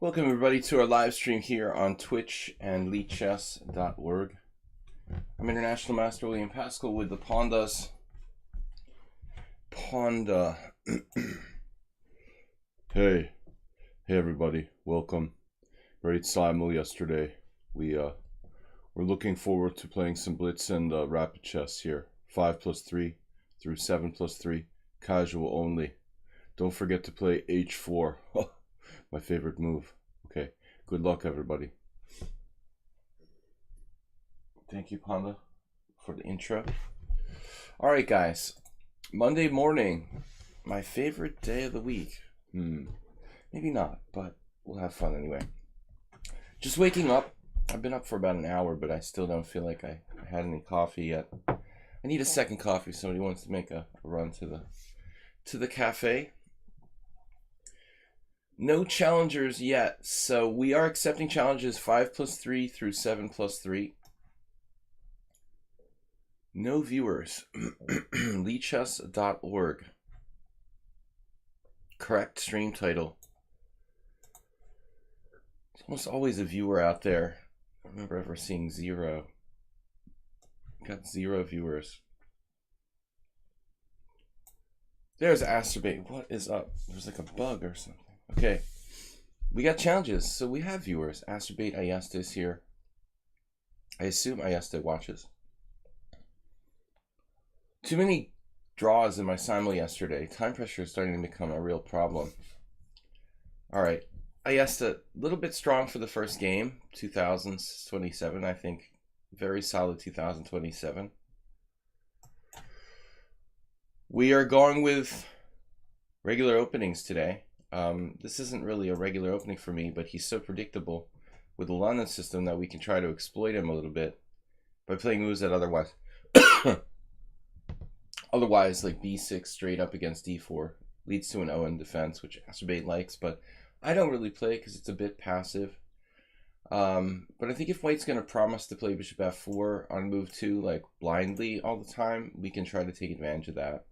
Welcome everybody to our live stream here on Twitch and lichess.org. I'm International Master William Pascal with the Pandas. Panda. Hey everybody, welcome. Great simul yesterday. We're looking forward to playing some blitz and rapid chess here. 5+3 through 7+3, casual only. Don't forget to play h4. My favorite move. Okay, good luck everybody. Thank you, Panda, for the intro. Alright guys, Monday morning, my favorite day of the week. Maybe not, but we'll have fun anyway. Just waking up. I've been up for about an hour, but I still don't feel like I had any coffee yet. I need a second coffee. Somebody wants to make a run to the cafe. No challengers yet, so we are accepting challenges 5+3 through 7+3. No viewers. lichess.org. Correct stream title. There's almost always a viewer out there. I don't remember ever seeing 0. Got 0 viewers. There's Astrobate. What is up? There's like a bug or something. Okay, we got challenges, so we have viewers. Astrobate Ayesta is here. I assume Ayesta watches. Too many draws in my simul yesterday. Time pressure is starting to become a real problem. Alright, Ayesta, a little bit strong for the first game. 2027, I think. Very solid 2027. We are going with regular openings today. This isn't really a regular opening for me, but he's so predictable with the London system that we can try to exploit him a little bit by playing moves that otherwise like b6 straight up against d4 leads to an Owen defense, which Astrobate likes, but I don't really play because it's a bit passive. But I think if White's going to promise to play bishop f4 on move 2 like blindly all the time, we can try to take advantage of that.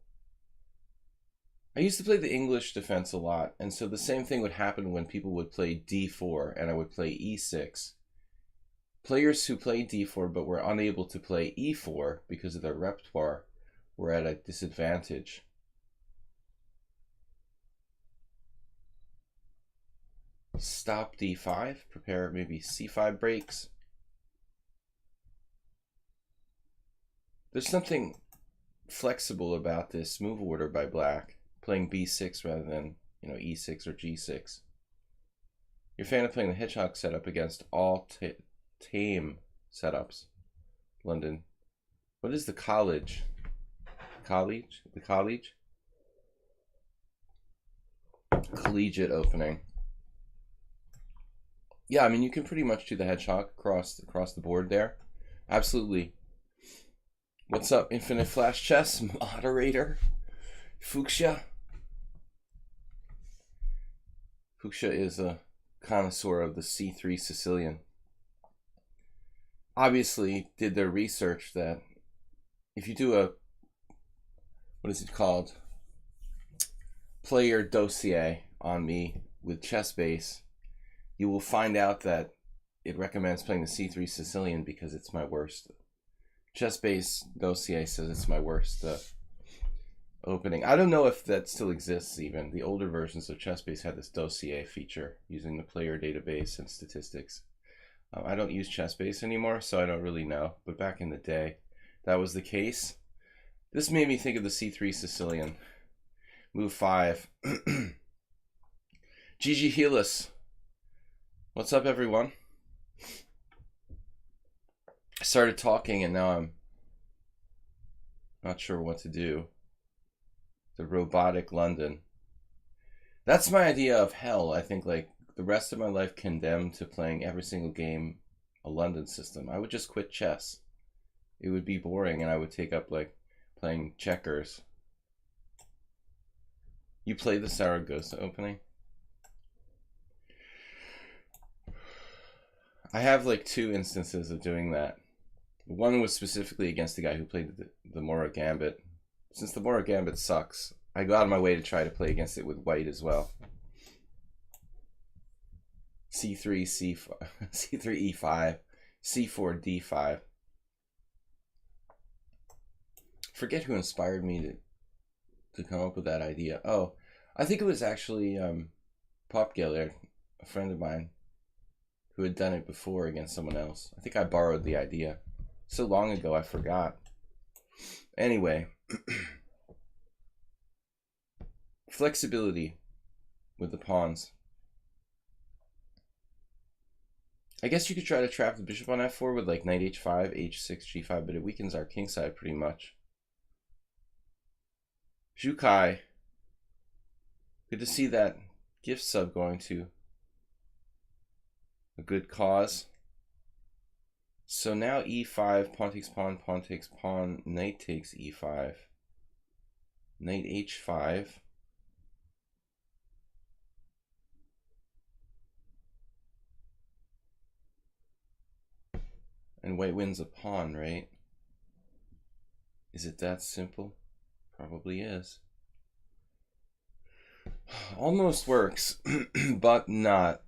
I used to play the English defense a lot, and so the same thing would happen when people would play d4 and I would play e6. Players who played d4 but were unable to play e4 because of their repertoire were at a disadvantage. Stop d5, prepare maybe c5 breaks. There's something flexible about this move order by black. Playing b6 rather than, e6 or g6. You're a fan of playing the hedgehog setup against all tame setups. London. What is the college? College? The college? Collegiate opening. Yeah, I mean, you can pretty much do the hedgehog across the board there. Absolutely. What's up, Infinite Flash Chess moderator? Fuchsia. Fuchsia is a connoisseur of the c3 Sicilian. Obviously did their research that if you do a, what is it called? Player dossier on me with ChessBase, you will find out that it recommends playing the c3 Sicilian because it's my worst. ChessBase dossier says it's my worst opening. I don't know if that still exists even. The older versions of ChessBase had this dossier feature using the player database and statistics. I don't use ChessBase anymore, so I don't really know. But back in the day, that was the case. This made me think of the c3 Sicilian. Move 5. Gigi Helis. What's up, everyone? I started talking and now I'm not sure what to do. The robotic London. That's my idea of hell. I think like the rest of my life condemned to playing every single game a London system. I would just quit chess. It would be boring and I would take up like playing checkers. You played the Saragossa opening? I have like 2 instances of doing that. One was specifically against the guy who played the Mora Gambit. Since the Mora Gambit sucks, I go out of my way to try to play against it with white as well. C3, C5, C3, E5, C4, D5. Forget who inspired me to come up with that idea. Oh, I think it was actually Pop Geller, a friend of mine, who had done it before against someone else. I think I borrowed the idea. So long ago, I forgot. Anyway, flexibility with the pawns. I guess you could try to trap the bishop on f4 with like knight h5, h6, g5, but it weakens our king side pretty much. Jukai. Good to see that gift sub going to a good cause. So now e5, pawn takes pawn, pawn takes pawn, knight takes e5, knight h5. And white wins a pawn, right? Is it that simple? Probably is. Almost works, but not.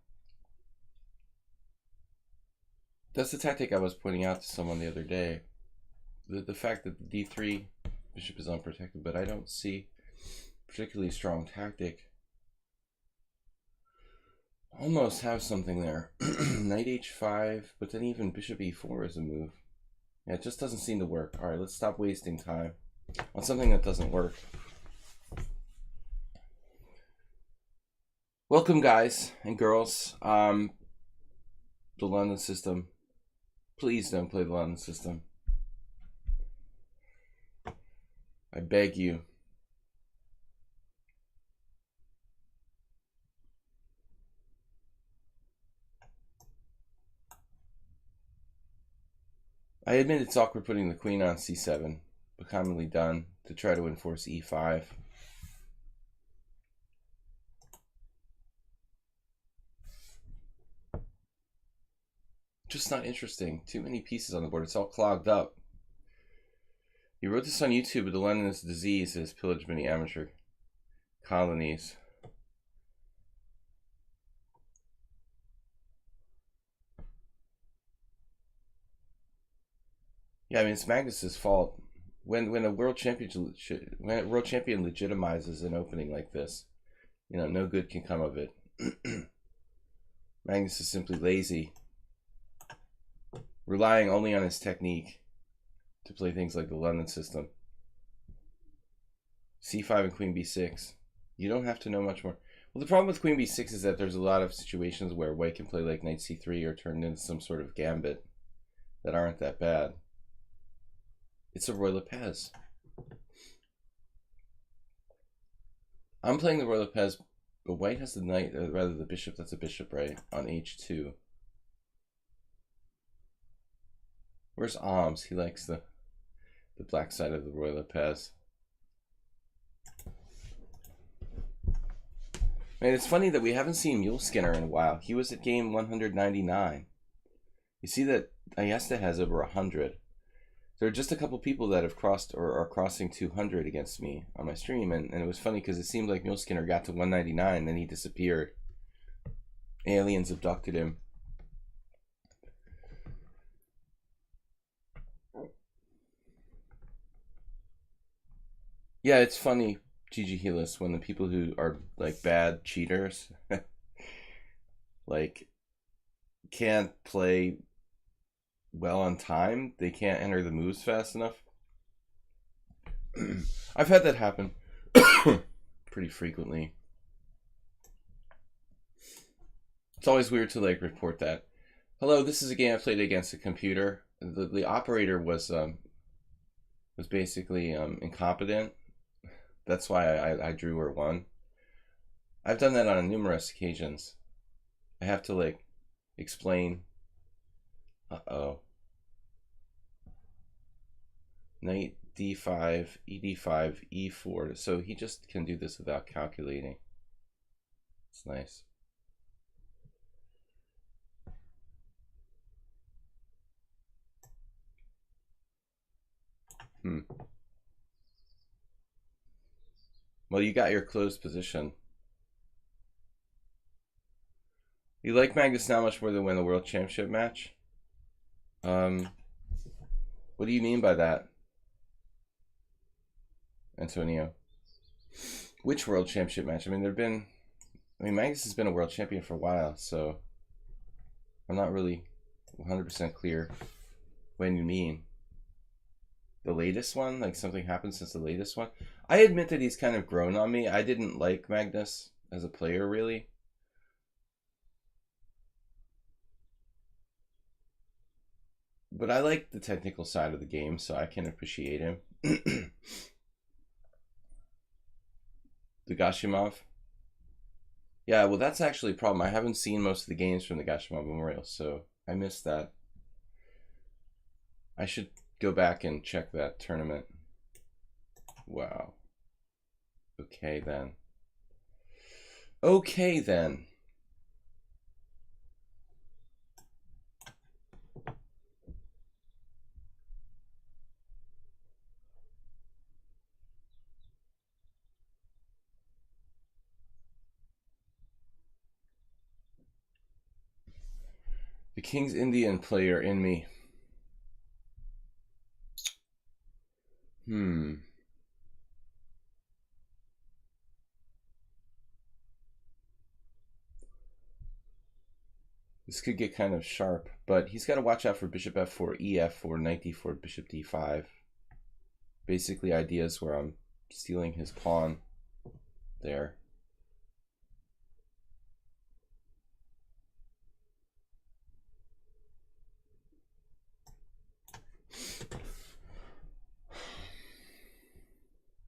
That's the tactic I was pointing out to someone the other day. The fact that the d3 bishop is unprotected, but I don't see particularly strong tactic. Almost have something there. Knight h5, but then even bishop e4 is a move. Yeah, it just doesn't seem to work. All right, let's stop wasting time on something that doesn't work. Welcome, guys and girls. The London system. Please don't play the London system. I beg you. I admit it's awkward putting the queen on c7, but commonly done to try to enforce e5. Just not interesting. Too many pieces on the board. It's all clogged up. He wrote this on YouTube, but the London's disease has pillaged many amateur colonies. Yeah, I mean, it's Magnus's fault. When a world champion legitimizes an opening like this, you know, no good can come of it. Magnus is simply lazy, relying only on his technique to play things like the London system. c5 and queen b6. You don't have to know much more. Well, the problem with queen b6 is that there's a lot of situations where white can play like knight c3 or turn into some sort of gambit that aren't that bad. It's a Roy Lopez. I'm playing the Roy Lopez, but white has the knight, or rather the bishop, that's a bishop, right, on h2. Where's Alms? He likes the black side of the Roy Lopez. Man, it's funny that we haven't seen Mule Skinner in a while. He was at game 199. You see that Ayesta has over 100. There are just a couple people that have crossed or are crossing 200 against me on my stream, and it was funny because it seemed like Mule Skinner got to 199 and then he disappeared. Aliens abducted him. Yeah, it's funny, Gigi Helis, when the people who are like bad cheaters like can't play well on time, they can't enter the moves fast enough. I've had that happen pretty frequently. It's always weird to like report that. Hello, this is a game I played against a computer. The operator was basically incompetent. That's why I drew or won. I've done that on numerous occasions. I have to like explain. Uh-oh. Knight d5, ed5, e4. So he just can do this without calculating. It's nice. Well, you got your closed position. You like Magnus now much more than win the World Championship match? What do you mean by that, Antonio? Which World Championship match? I mean, Magnus has been a World Champion for a while, so I'm not really 100% clear when you mean. The latest one? Like something happened since the latest one? I admit that he's kind of grown on me. I didn't like Magnus as a player, really. But I like the technical side of the game, so I can appreciate him. The Gashimov? Yeah, well, that's actually a problem. I haven't seen most of the games from the Gashimov Memorial, so I missed that. I should go back and check that tournament. Wow. Okay, then. Okay, then. The King's Indian player in me. This could get kind of sharp, but he's got to watch out for bishop f4, ef4, knight d4, bishop d5. Basically ideas where I'm stealing his pawn there.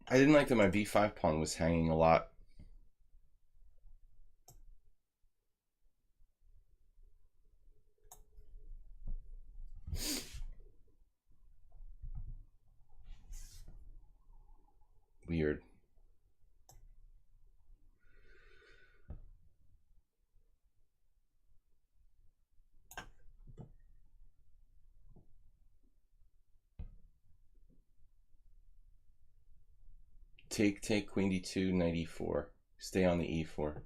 I didn't like that my b5 pawn was hanging a lot. Weird. Take, queen d2, knight e4. Stay on the e4.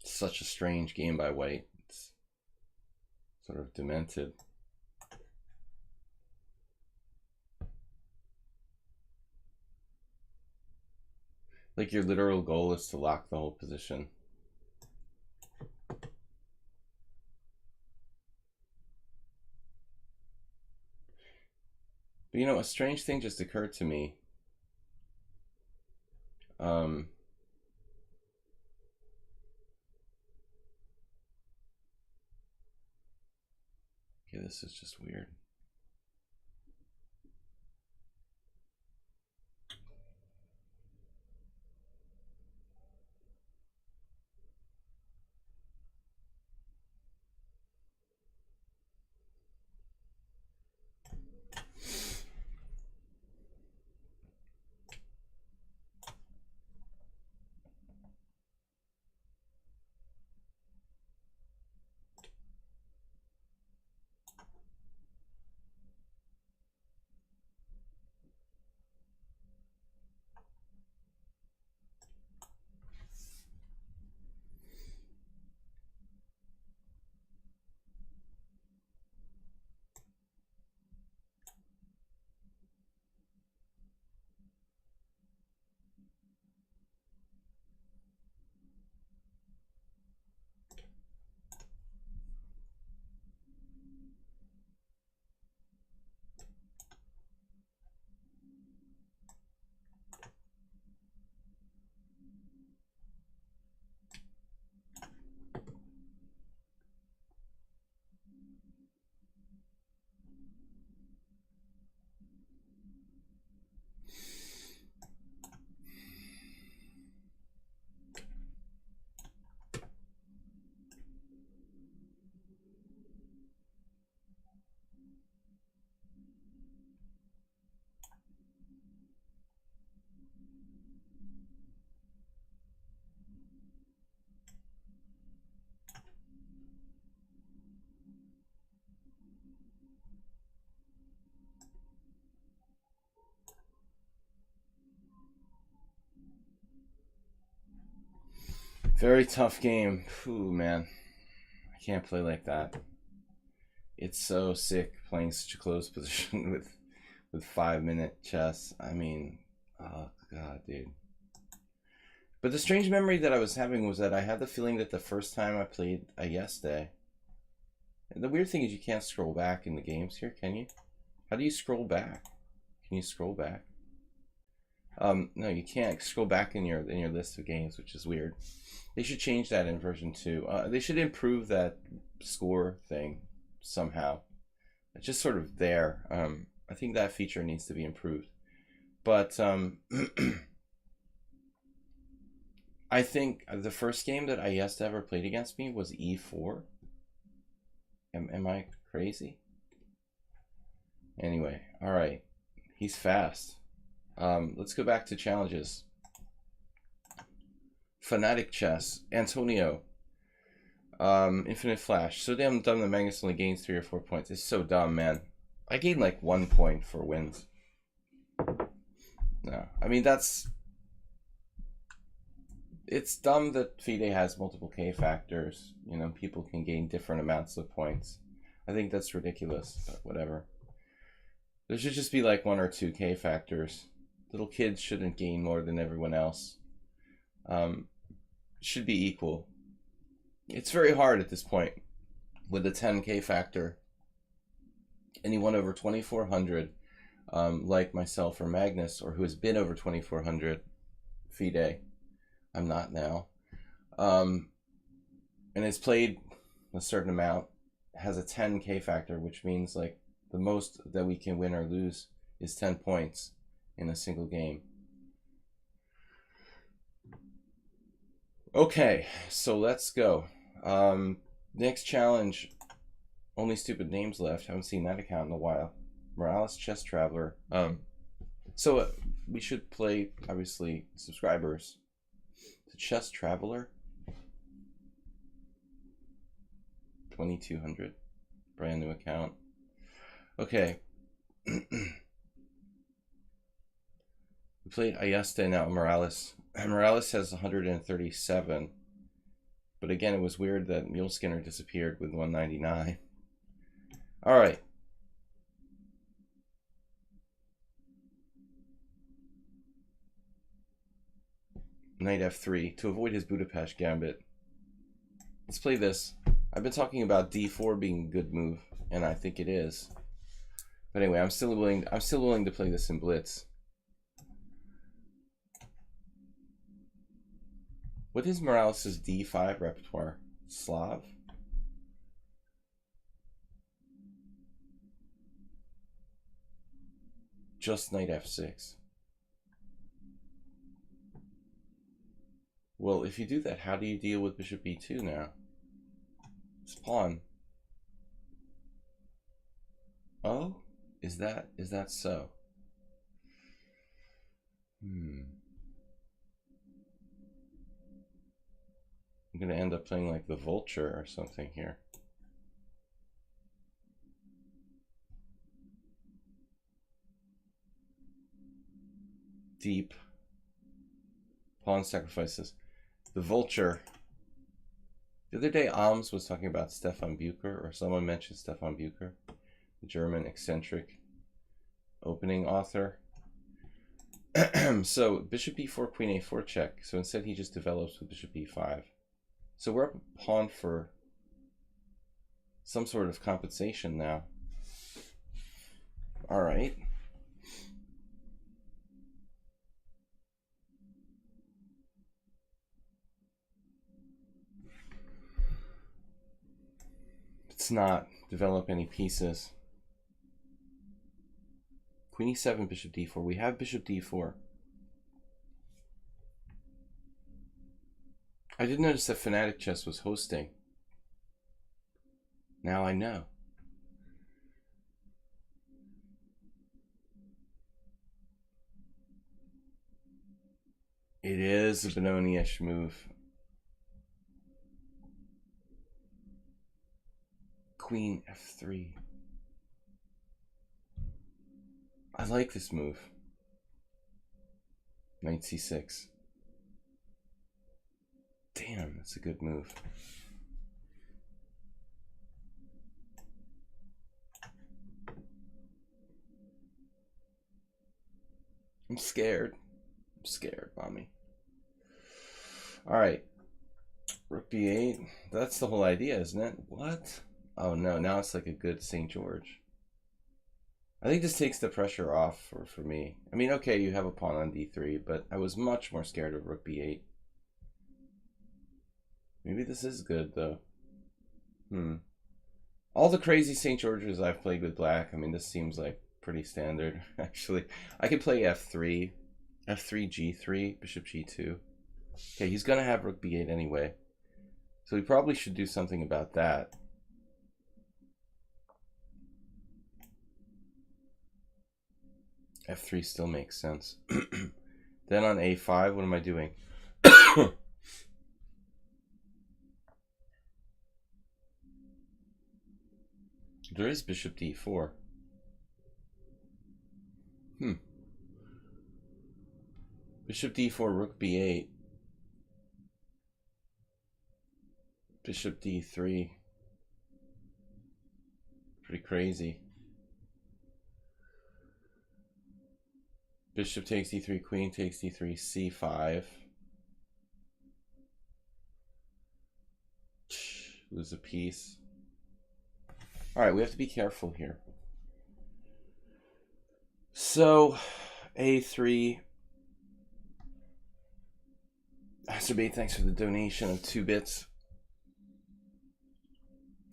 Such a strange game by white. It's sort of demented. Like your literal goal is to lock the whole position. But you know, a strange thing just occurred to me. Okay, this is just weird. Very tough game. Ooh, man. I can't play like that. It's so sick playing such a close position with 5-minute chess. I mean, oh god, dude. But the strange memory that I was having was that I had the feeling that the first time I played a yes day. And the weird thing is you can't scroll back in the games here, can you? How do you scroll back? Can you scroll back? No, you can't scroll back in your list of games, which is weird. They should change that in version 2. They should improve that score thing somehow. It's just sort of there. I think that feature needs to be improved. But I think the first game that Ayesta ever played against me was E4. Am I crazy? Anyway, all right. He's fast. Let's go back to challenges. Fanatic Chess, Antonio. Infinite Flash. So damn dumb that Magnus only gains 3 or 4 points. It's so dumb, man. I gain like 1 point for wins. No, I mean it's dumb that FIDE has multiple K factors. You know, people can gain different amounts of points. I think that's ridiculous, but whatever. There should just be like 1 or 2 K factors. Little kids shouldn't gain more than everyone else. Should be equal. It's very hard at this point with the 10K factor. Anyone over 2,400, like myself or Magnus, or who has been over 2,400, FIDE. I'm not now. And has played a certain amount, has a 10K factor, which means like the most that we can win or lose is 10 points in a single game. Okay, so let's go. Next challenge. Only stupid names left. Haven't seen that account in a while. Morales Chess Traveler. So we should play, obviously, subscribers. The Chess Traveler. 2,200. Brand new account. Okay. We played Ayesta, now Morales. Morales has 137. But again, it was weird that Mule Skinner disappeared with 199. All right. Knight f3 to avoid his Budapest gambit. Let's play this. I've been talking about d4 being a good move, and I think it is. But anyway, I'm still willing to play this in blitz. What is Morales' d5 repertoire? Slav? Just knight f6. Well, if you do that, how do you deal with bishop b2 now? It's pawn. Oh, is that so? I'm gonna end up playing like the vulture or something here. Deep. Pawn sacrifices. The vulture. The other day, Alms was talking about Stefan Bucher, or someone mentioned Stefan Bucher, the German eccentric opening author. So bishop b4, queen a4 check. So instead he just develops with bishop b5. So we're up a pawn for some sort of compensation now. All right. Let's not develop any pieces. Queen e7, bishop d4. We have bishop d4. I did notice that Fanatic Chess was hosting. Now I know. It is a Benoni-ish move. Queen f3. I like this move. Knight c6. Damn, that's a good move. I'm scared. I'm scared, mommy. All right. Rook b8. That's the whole idea, isn't it? What? Oh no, now it's like a good St. George. I think this takes the pressure off for me. I mean, okay, you have a pawn on d3, but I was much more scared of rook b8. Maybe this is good, though. All the crazy St. Georges I've played with black, I mean, this seems like pretty standard, actually. I could play f3, f3, g3, bishop g2. Okay, he's going to have rook b8 anyway. So we probably should do something about that. f3 still makes sense. Then on a5, what am I doing? There is bishop d4. Bishop d4, rook b8. Bishop d3. Pretty crazy. Bishop takes d3, queen takes d3, c5. Lose a piece. Alright, we have to be careful here. So, a3. Astrobate, thanks for the donation of 2 bits.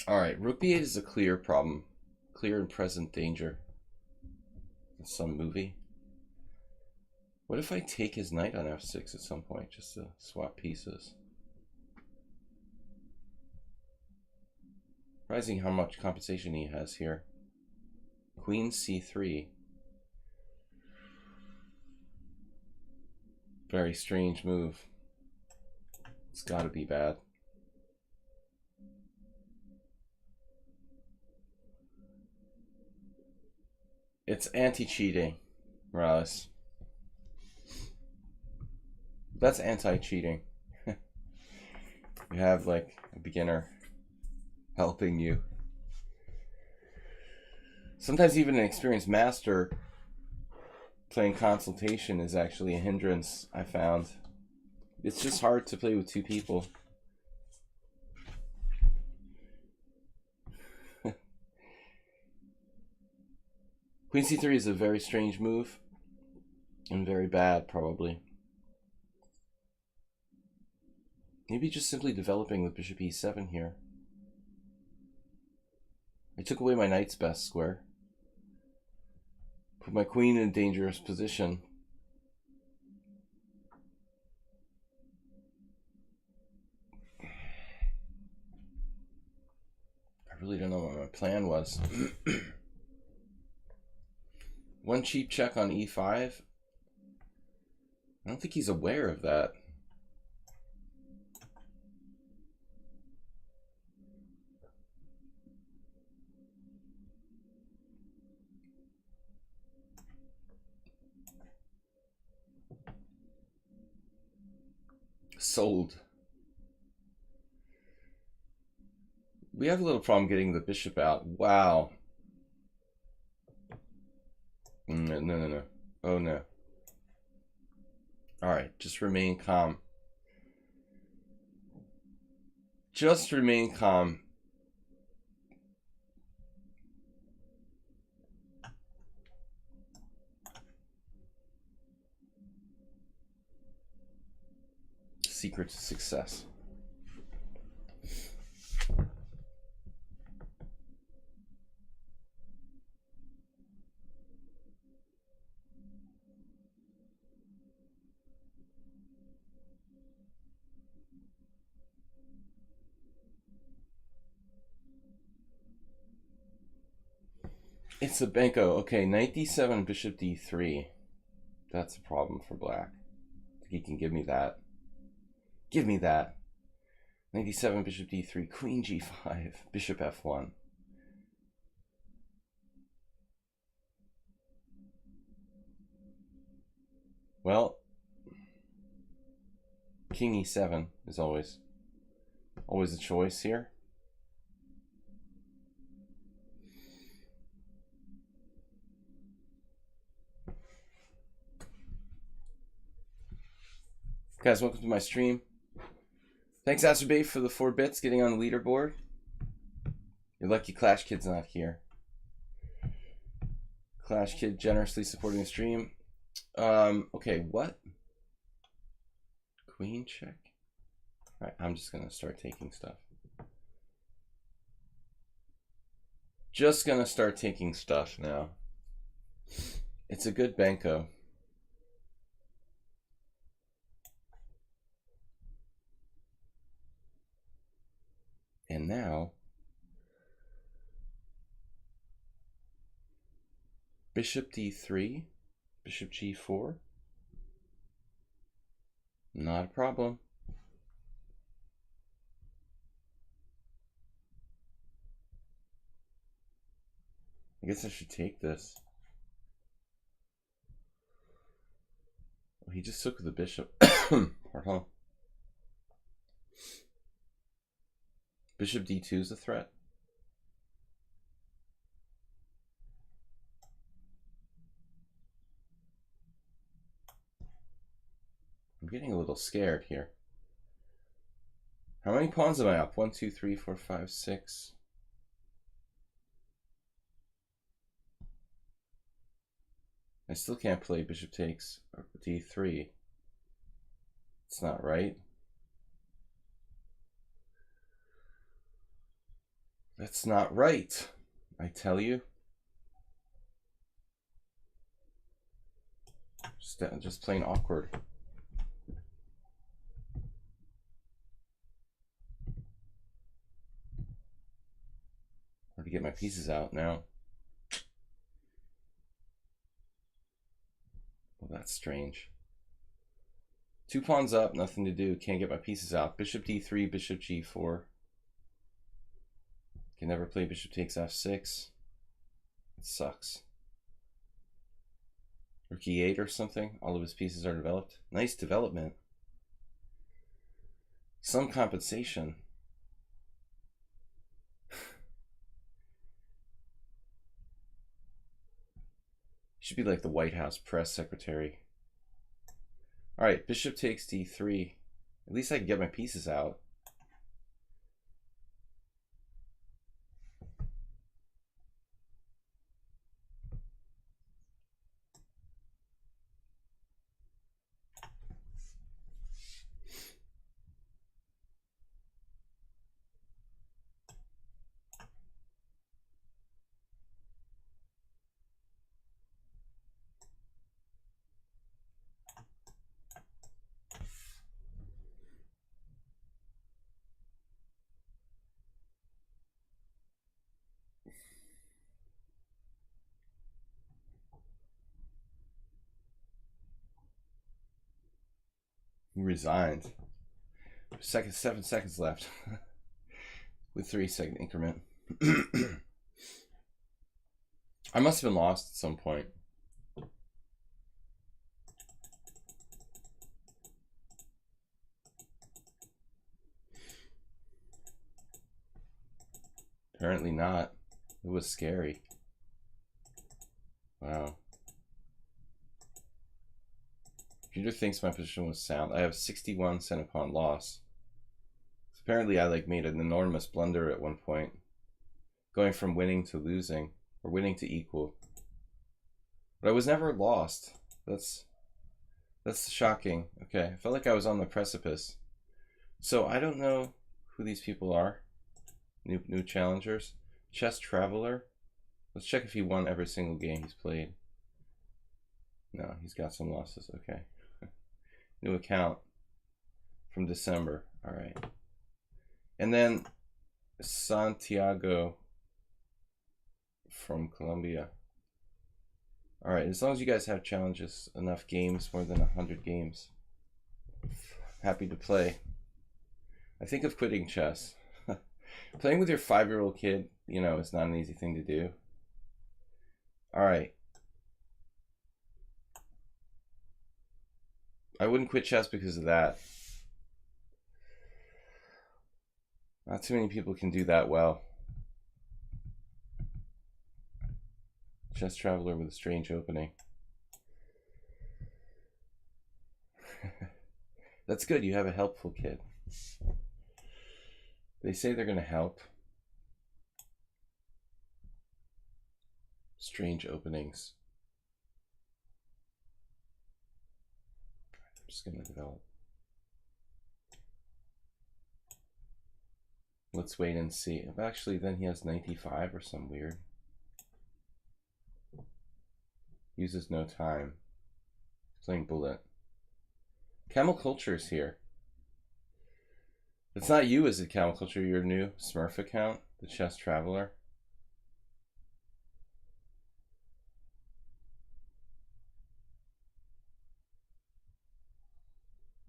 Alright, rook b8 is a clear problem. Clear and present danger. That's some movie. What if I take his knight on f6 at some point, just to swap pieces? Surprising how much compensation he has here. Queen c3. Very strange move. It's got to be bad. It's anti-cheating, Morales. That's anti-cheating. You have like a beginner helping you. Sometimes even an experienced master playing consultation is actually a hindrance, I found. It's just hard to play with 2 people. Queen c3 is a very strange move and very bad, probably. Maybe just simply developing with bishop e7 here. I took away my knight's best square. Put my queen in a dangerous position. I really don't know what my plan was. One cheap check on e5. I don't think he's aware of that. Sold. We have a little problem getting the bishop out. Wow. No. Oh no. Alright, just remain calm. Just remain calm. Secret to success. It's a Benko. Okay, knight d7, bishop d3. That's a problem for black. He can give me that. Give me that. Knight d7, bishop d3, queen g5, bishop f1. Well, king e7 is always a choice here. Guys, welcome to my stream. Thanks, Acerbate, for the 4 bits getting on the leaderboard. You're lucky Clash Kid's not here. Clash Kid generously supporting the stream. Okay, what? Queen check? Alright, I'm just gonna start taking stuff. Just gonna start taking stuff now. It's a good banco. And now, bishop d3, bishop g4. Not a problem. I guess I should take this. Oh, he just took with the bishop. Pardon. Bishop d2 is a threat. I'm getting a little scared here. How many pawns am I up? 1, 2, 3, 4, 5, 6. I still can't play bishop takes d3. It's not right. That's not right, I tell you. Just plain awkward. Hard to get my pieces out now. Well, that's strange. 2 pawns up, nothing to do. Can't get my pieces out. Bishop d3, bishop g4. Can never play bishop takes f6. It sucks. Rook e8 or something. All of his pieces are developed. Nice development. Some compensation. Should be like the White House press secretary. All right, bishop takes d3. At least I can get my pieces out. He resigned. 7 seconds left. With 3-second increment. I must have been lost at some point. Apparently not. It was scary. Wow. Computer thinks my position was sound. I have 61 cent upon loss. So apparently I made an enormous blunder at one point. Going from winning to losing. Or winning to equal. But I was never lost. That's shocking. Okay, I felt like I was on the precipice. So I don't know who these people are. New challengers. Chess Traveler. Let's check if he won every single game he's played. No, he's got some losses. Okay. New account from December. All right. And then Santiago from Colombia. All right. As long as you guys have challenges, enough games, more than 100 games, happy to play. I think of quitting chess. Playing with your 5-year-old kid, you know, is not an easy thing to do. All right. I wouldn't quit chess because of that. Not too many people can do that well. Chess Traveler with a strange opening. That's good. You have a helpful kid. They say they're going to help. Strange openings. I'm just going to develop. Let's wait and see. Actually, then he has 95 or some weird. Uses no time. Playing bullet. Camel Culture's here. It's not you, is it, Camel Culture? Your new Smurf account? The Chess Traveler?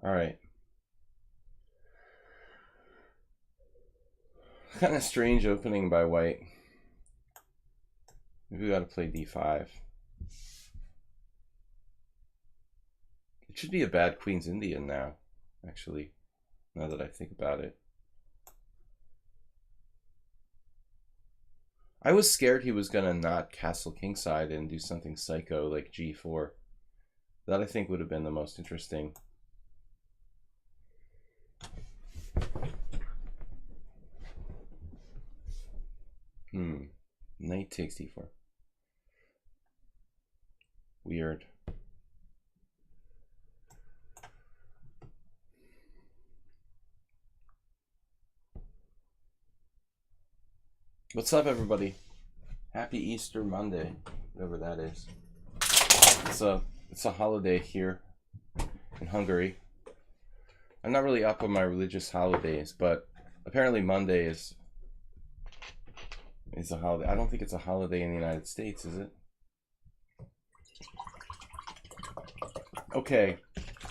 Alright. Kind of strange opening by white. Maybe we gotta play d5. It should be a bad Queen's Indian now, actually, now that I think about it. I was scared he was gonna not castle kingside and do something psycho like g4. That I think would have been the most interesting. Knight takes d4. Weird. What's up, everybody? Happy Easter Monday, whatever that is. It's a holiday here in Hungary. I'm not really up on my religious holidays, but apparently Monday is a holiday. I don't think it's a holiday in the United States, is it? Okay,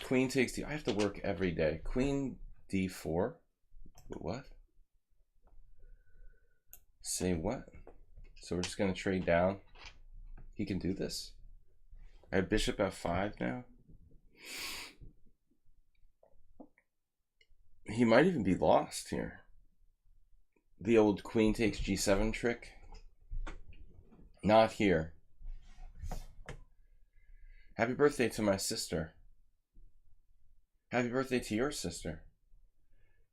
Queen takes d. I have to work every day. Queen d4. What? Say what? So we're just gonna trade down. He can do this. I have bishop f5 now. He might even be lost here. The old queen takes g7 trick. Not here. Happy birthday to my sister. Happy birthday to your sister.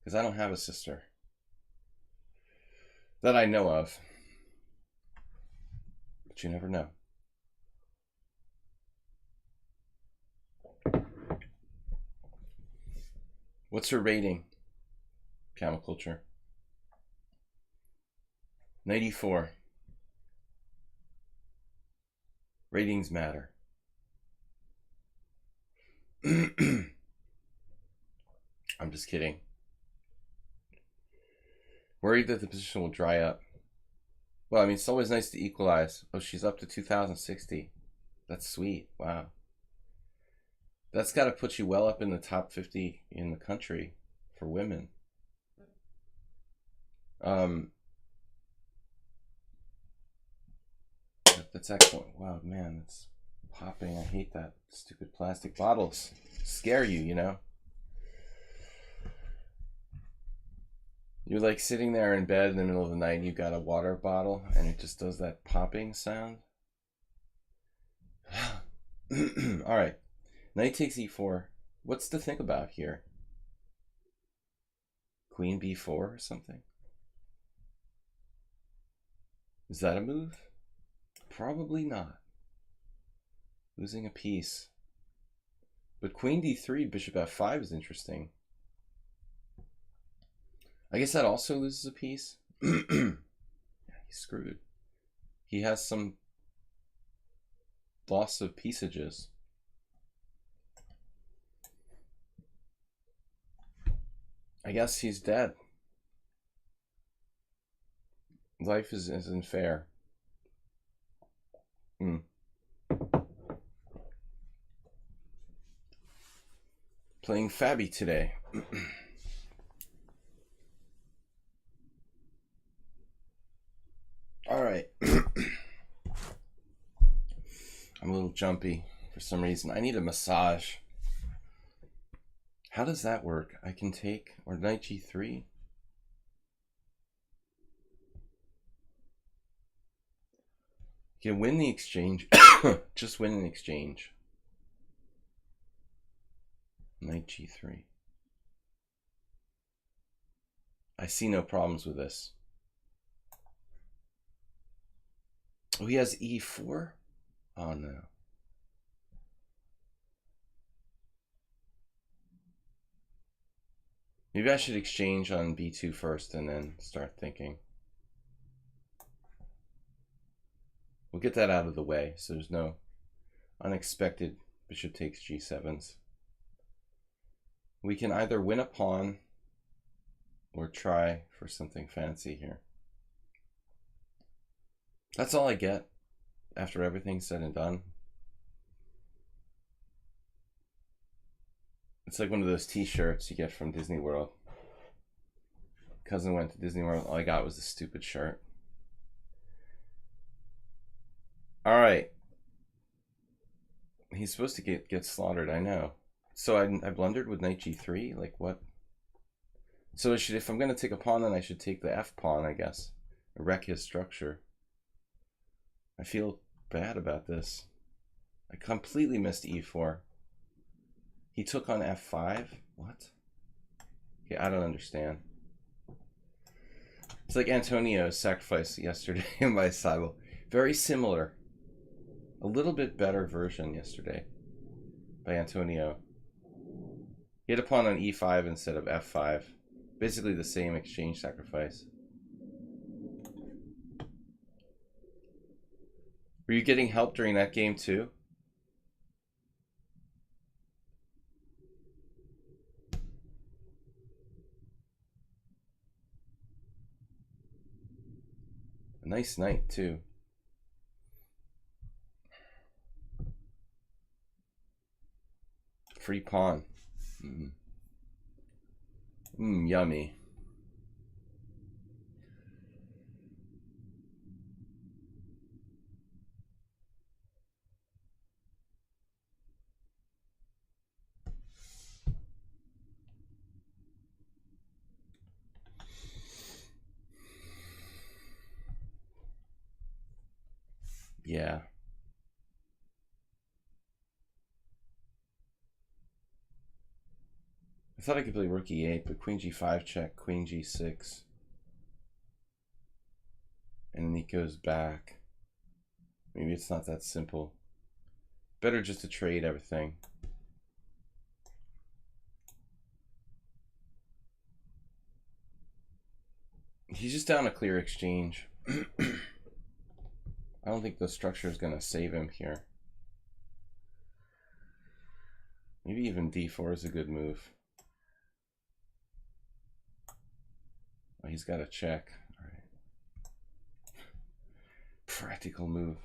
Because I don't have a sister. That I know of. But you never know. What's her rating? Camel Culture. 94. Ratings matter. I'm just kidding. Worried that the position will dry up. Well, I mean, it's always nice to equalize. Oh, she's up to 2060. That's sweet. Wow. That's got to put you well up in the top 50 in the country for women. That's excellent. Wow, man, it's popping. I hate that. Stupid plastic bottles scare you, you know? You're like sitting there in bed in the middle of the night and you've got a water bottle and it just does that popping sound. All right. Knight takes e4. What's to think about here? Queen b4 or something? Is that a move? Probably not. Losing a piece. But queen d3, bishop f5 is interesting. I guess that also loses a piece. Yeah, he's screwed. He has some loss of pieces. I guess he's dead. Life isn't fair. Playing Fabi today. All right. I'm a little jumpy for some reason. I need a massage. How does that work? I can take, or knight g3? You can win the exchange. Just win an exchange. Knight g3. I see no problems with this. Oh, he has e4? Oh, no. Maybe I should exchange on b2 first and then start thinking. We'll get that out of the way so there's no unexpected bishop takes g7s. We can either win a pawn or try for something fancy here. That's all I get after everything's said and done. It's like one of those t-shirts you get from Disney World. Cousin went to Disney World, all I got was this stupid shirt. All right. He's supposed to get slaughtered, I know. So I blundered with knight g3, like what? So if I'm going to take a pawn, then I should take the f pawn, I guess. Wreck his structure. I feel bad about this. I completely missed e4. He took on f5? What? Okay, I don't understand. It's like Antonio's sacrifice yesterday in my Cybele. Very similar. A little bit better version yesterday by Antonio. He had a pawn on e5 instead of f5. Basically the same exchange sacrifice. Were you getting help during that game too? A nice knight too. Free pawn. Yummy. Yeah. I thought I could play rook e8, but queen g5 check, queen g6. And then he goes back. Maybe it's not that simple. Better just to trade everything. He's just down a clear exchange. I don't think the structure is going to save him here. Maybe even d4 is a good move. Oh, he's got a check. All right. Practical move.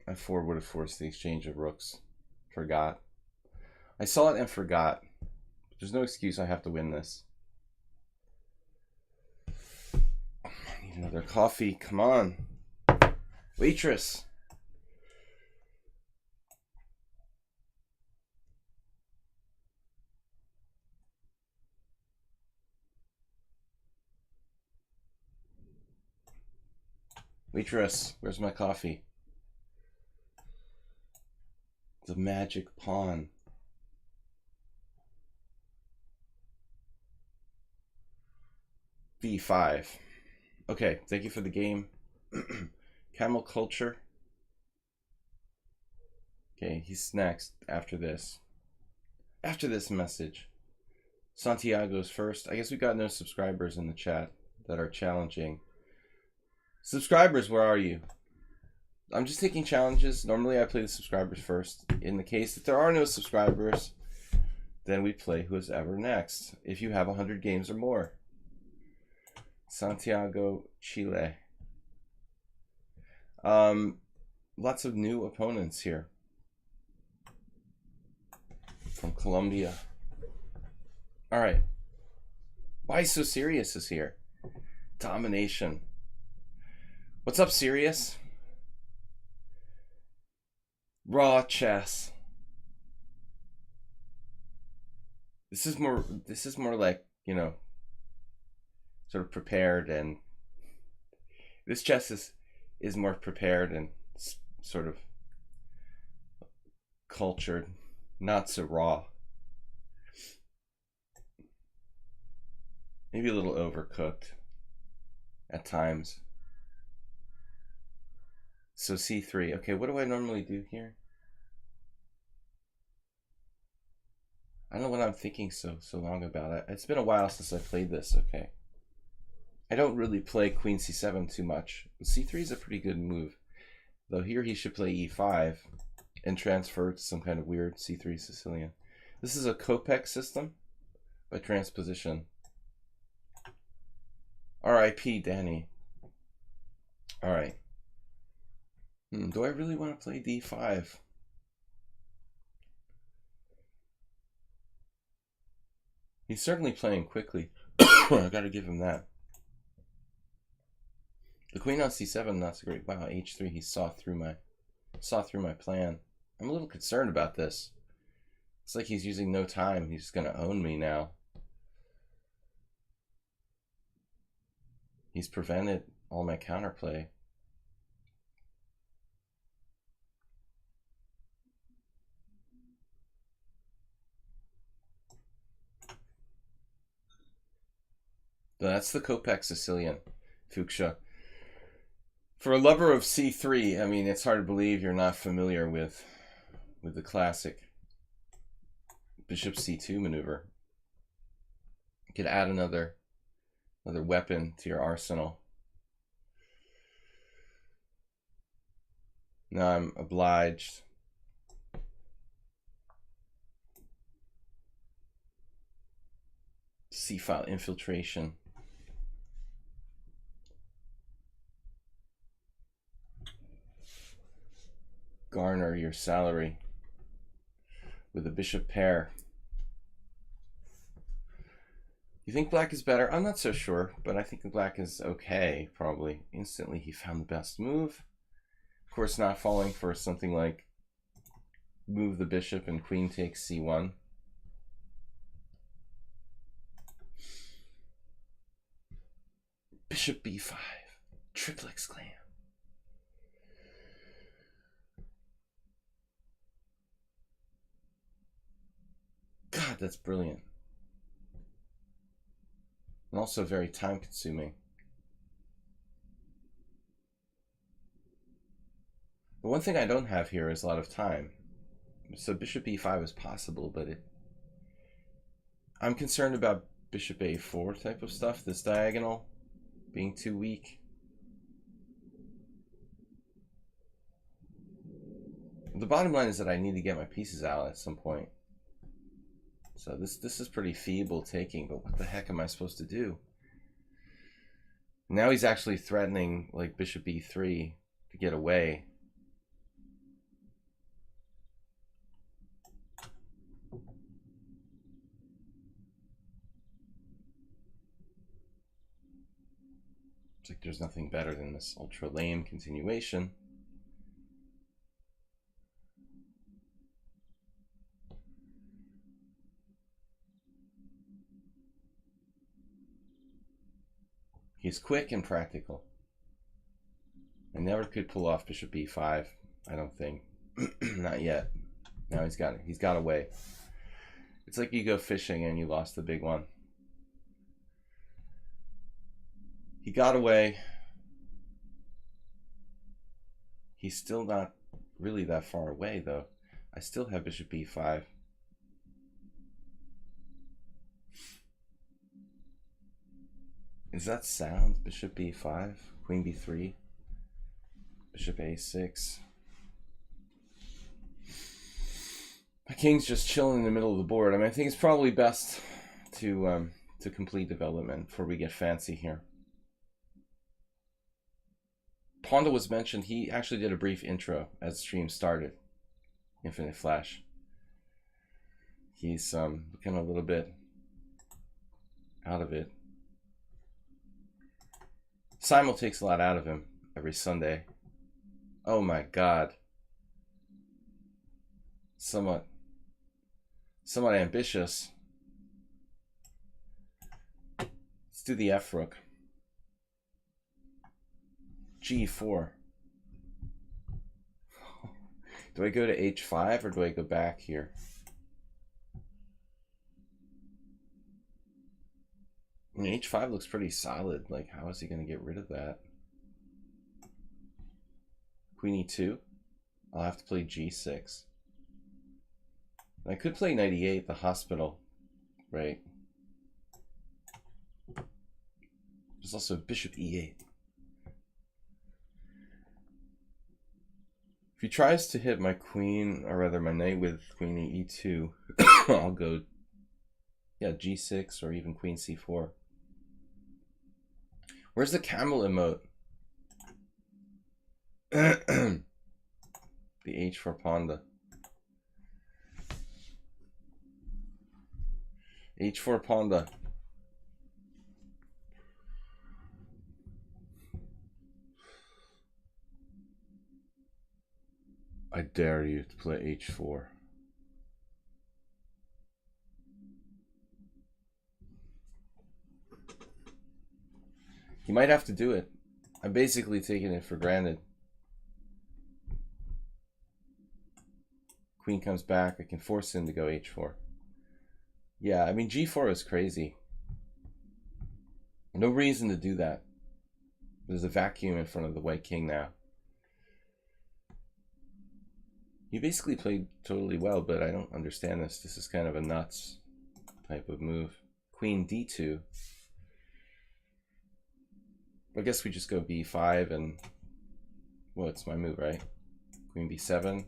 f4 would have forced the exchange of rooks. Forgot. I saw it and forgot. There's no excuse, I have to win this. I need another coffee, come on. Waitress. Waitress, where's my coffee? The magic pawn. b5. Okay, thank you for the game. Camel Culture. Okay, he's next after this. After this message. Santiago's first. I guess we got no subscribers in the chat that are challenging. Subscribers, where are you? I'm just taking challenges. Normally I play the subscribers first. In the case that there are no subscribers, then we play who's ever next. If you have 100 games or more. Santiago, Chile. Lots of new opponents here. From Colombia. All right. Why so serious is here? Domination. What's up, Sirius? Raw chess. This is more like, you know, sort of prepared, and this chess is more prepared and sort of cultured, not so raw. Maybe a little overcooked at times. So c3. Okay, what do I normally do here? I don't know what I'm thinking so long about it. It's been a while since I played this. Okay, I don't really play queen c7 too much. c3 is a pretty good move, though. Here he should play e5 and transfer to some kind of weird c3 Sicilian. This is a Kopek system by transposition. R.I.P. Danny. All right. Do I really want to play d5? He's certainly playing quickly. I gotta give him that. The queen on c7, not so great. Wow, h3. He saw through my plan. I'm a little concerned about this. It's like he's using no time. He's just gonna own me now. He's prevented all my counterplay. That's the Kopek Sicilian, Fuchsia. For a lover of c3, I mean, it's hard to believe you're not familiar with the classic bishop c2 maneuver. You could add another weapon to your arsenal. Now I'm obliged c-file infiltration. Garner your salary with a bishop pair. You think black is better? I'm not so sure, but I think the black is okay, probably. Instantly he found the best move. Of course, not falling for something like move the bishop and queen takes c1. Bishop b5. Triplex clan. God, that's brilliant. And also very time consuming. But one thing I don't have here is a lot of time. So bishop e5 is possible, but I'm concerned about bishop a4 type of stuff, this diagonal being too weak. The bottom line is that I need to get my pieces out at some point. So this is pretty feeble taking, but what the heck am I supposed to do? Now he's actually threatening like bishop e3 to get away. It's like there's nothing better than this ultra lame continuation. He's quick and practical. I never could pull off bishop e5, I don't think. Not yet. Now he's got away. It's like you go fishing and you lost the big one. He got away. He's still not really that far away, though. I still have bishop e5. Is that sound? Bishop b5, queen b3, bishop a6. My king's just chilling in the middle of the board. I mean, I think it's probably best to complete development before we get fancy here. Ponda was mentioned. He actually did a brief intro as the stream started. Infinite Flash. He's looking a little bit out of it. Simul takes a lot out of him every Sunday. Oh my God. Somewhat ambitious. do the F rook. G4. Do I go to H5 or do I go back here? I mean, H5 looks pretty solid. Like, how is he going to get rid of that? Queen E2. I'll have to play G6. I could play Knight E8, the hospital, right? There's also Bishop E8. If he tries to hit my queen, or rather my knight with Queen E2, I'll go, yeah, G6 or even Queen C4. Where's the camel emote? The H4 Ponda. H4 Ponda. I dare you to play H4. He might have to do it. I'm basically taking it for granted. Queen comes back. I can force him to go H4. Yeah, I mean, G4 is crazy. No reason to do that. There's a vacuum in front of the white king now. You basically played totally well, but I don't understand this. This is kind of a nuts type of move. Queen D2. I guess we just go B5 and... well, it's my move, right? Queen B7.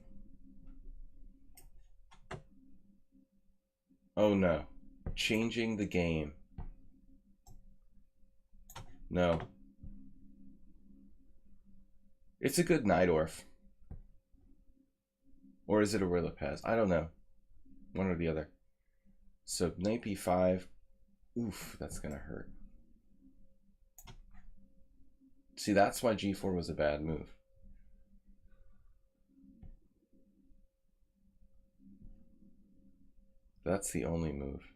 Oh no. Changing the game. No. It's a good Najdorf. Or is it a Rillepez? I don't know. One or the other. So Knight B5. Oof, that's gonna hurt. See, that's why G4 was a bad move. That's the only move.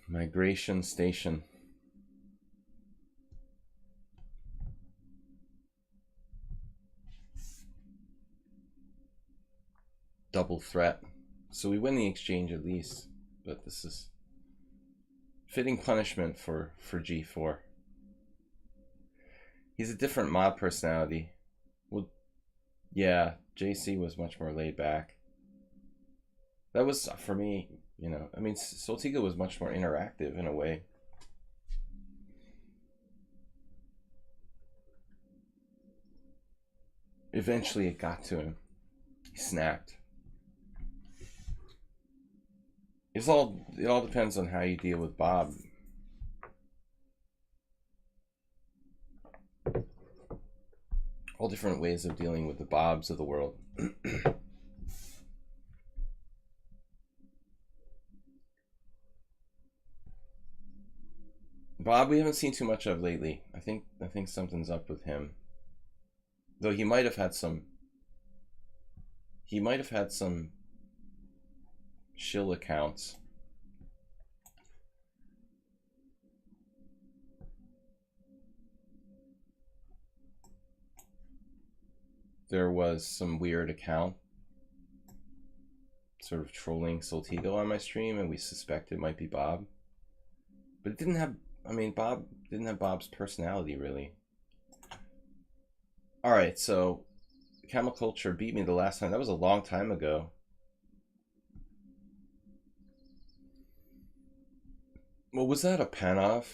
Migration station. Double threat. So we win the exchange at least, but this is fitting punishment for G4. He's a different mob personality. Well, yeah, JC was much more laid back. That was, for me, you know, I mean, Soltiga was much more interactive in a way. Eventually it got to him. He snapped. It all depends on how you deal with Bob. All different ways of dealing with the Bobs of the world. Bob, we haven't seen too much of lately. I think something's up with him. Though he might have had some shill accounts. There was some weird account sort of trolling Soltigo on my stream, and we suspect it might be Bob. But it didn't have, I mean, Bob didn't have Bob's personality, really. Alright, so Camel Culture beat me the last time. That was a long time ago. Well, was that a Panov?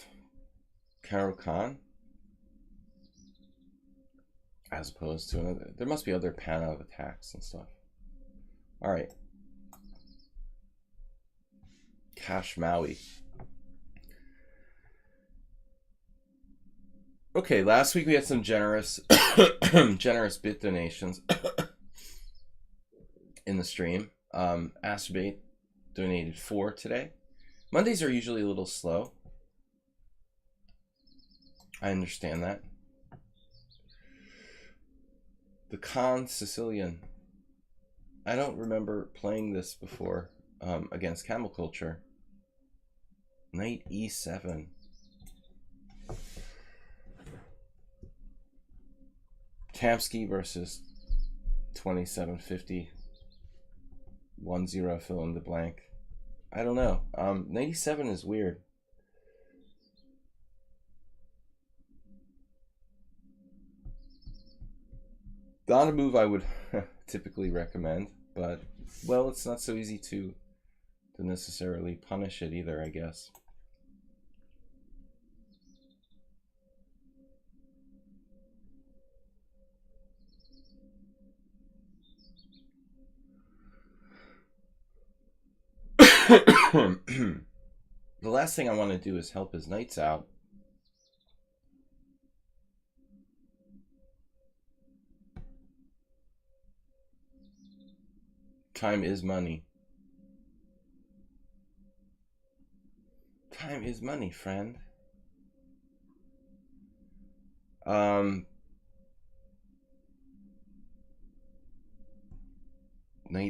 Karo Khan? As opposed to another. There must be other Panov attacks and stuff. Alright. Cash Maui. Okay, last week we had some generous generous bit donations in the stream. Acerbate donated 4 today. Mondays are usually a little slow. I understand that. The Khan Sicilian. I don't remember playing this before. against camel culture. Knight e7. Kamsky versus 2750. 1-0 fill in the blank. I don't know. Knight e7 is weird. Not a move I would typically recommend, but, well, it's not so easy to necessarily punish it either, I guess. The last thing I want to do is help his knights out. Time is money. Time is money, friend. Knight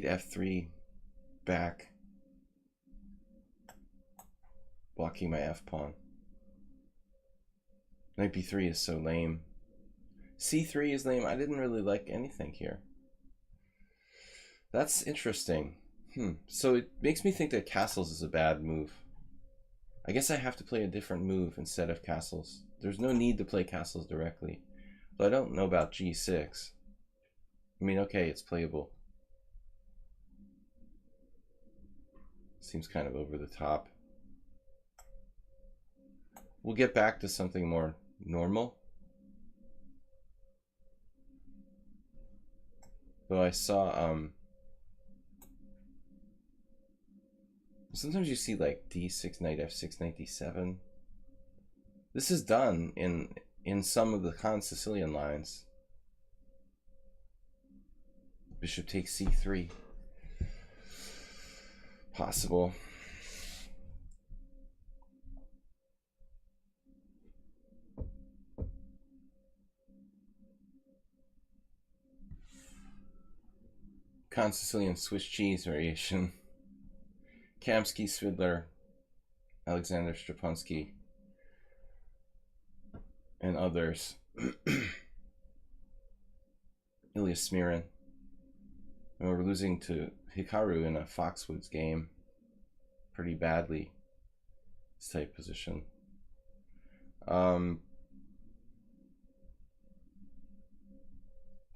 f3 back. Blocking my f-pawn. Knight b3 is so lame. c3 is lame. I didn't really like anything here. That's interesting. So it makes me think that castles is a bad move. I guess I have to play a different move instead of castles. There's no need to play castles directly. But I don't know about g6. I mean, okay, it's playable. Seems kind of over the top. We'll get back to something more normal. Though I saw, sometimes you see like d6, knight f6, knight d7. This is done in some of the Khan Sicilian lines. Bishop takes c3. Possible. Khan Sicilian Swiss cheese variation. Kamsky, Svidler, Alexander Strapansky, and others. Ilya Smirin. And we're losing to Hikaru in a Foxwoods game pretty badly. This type position.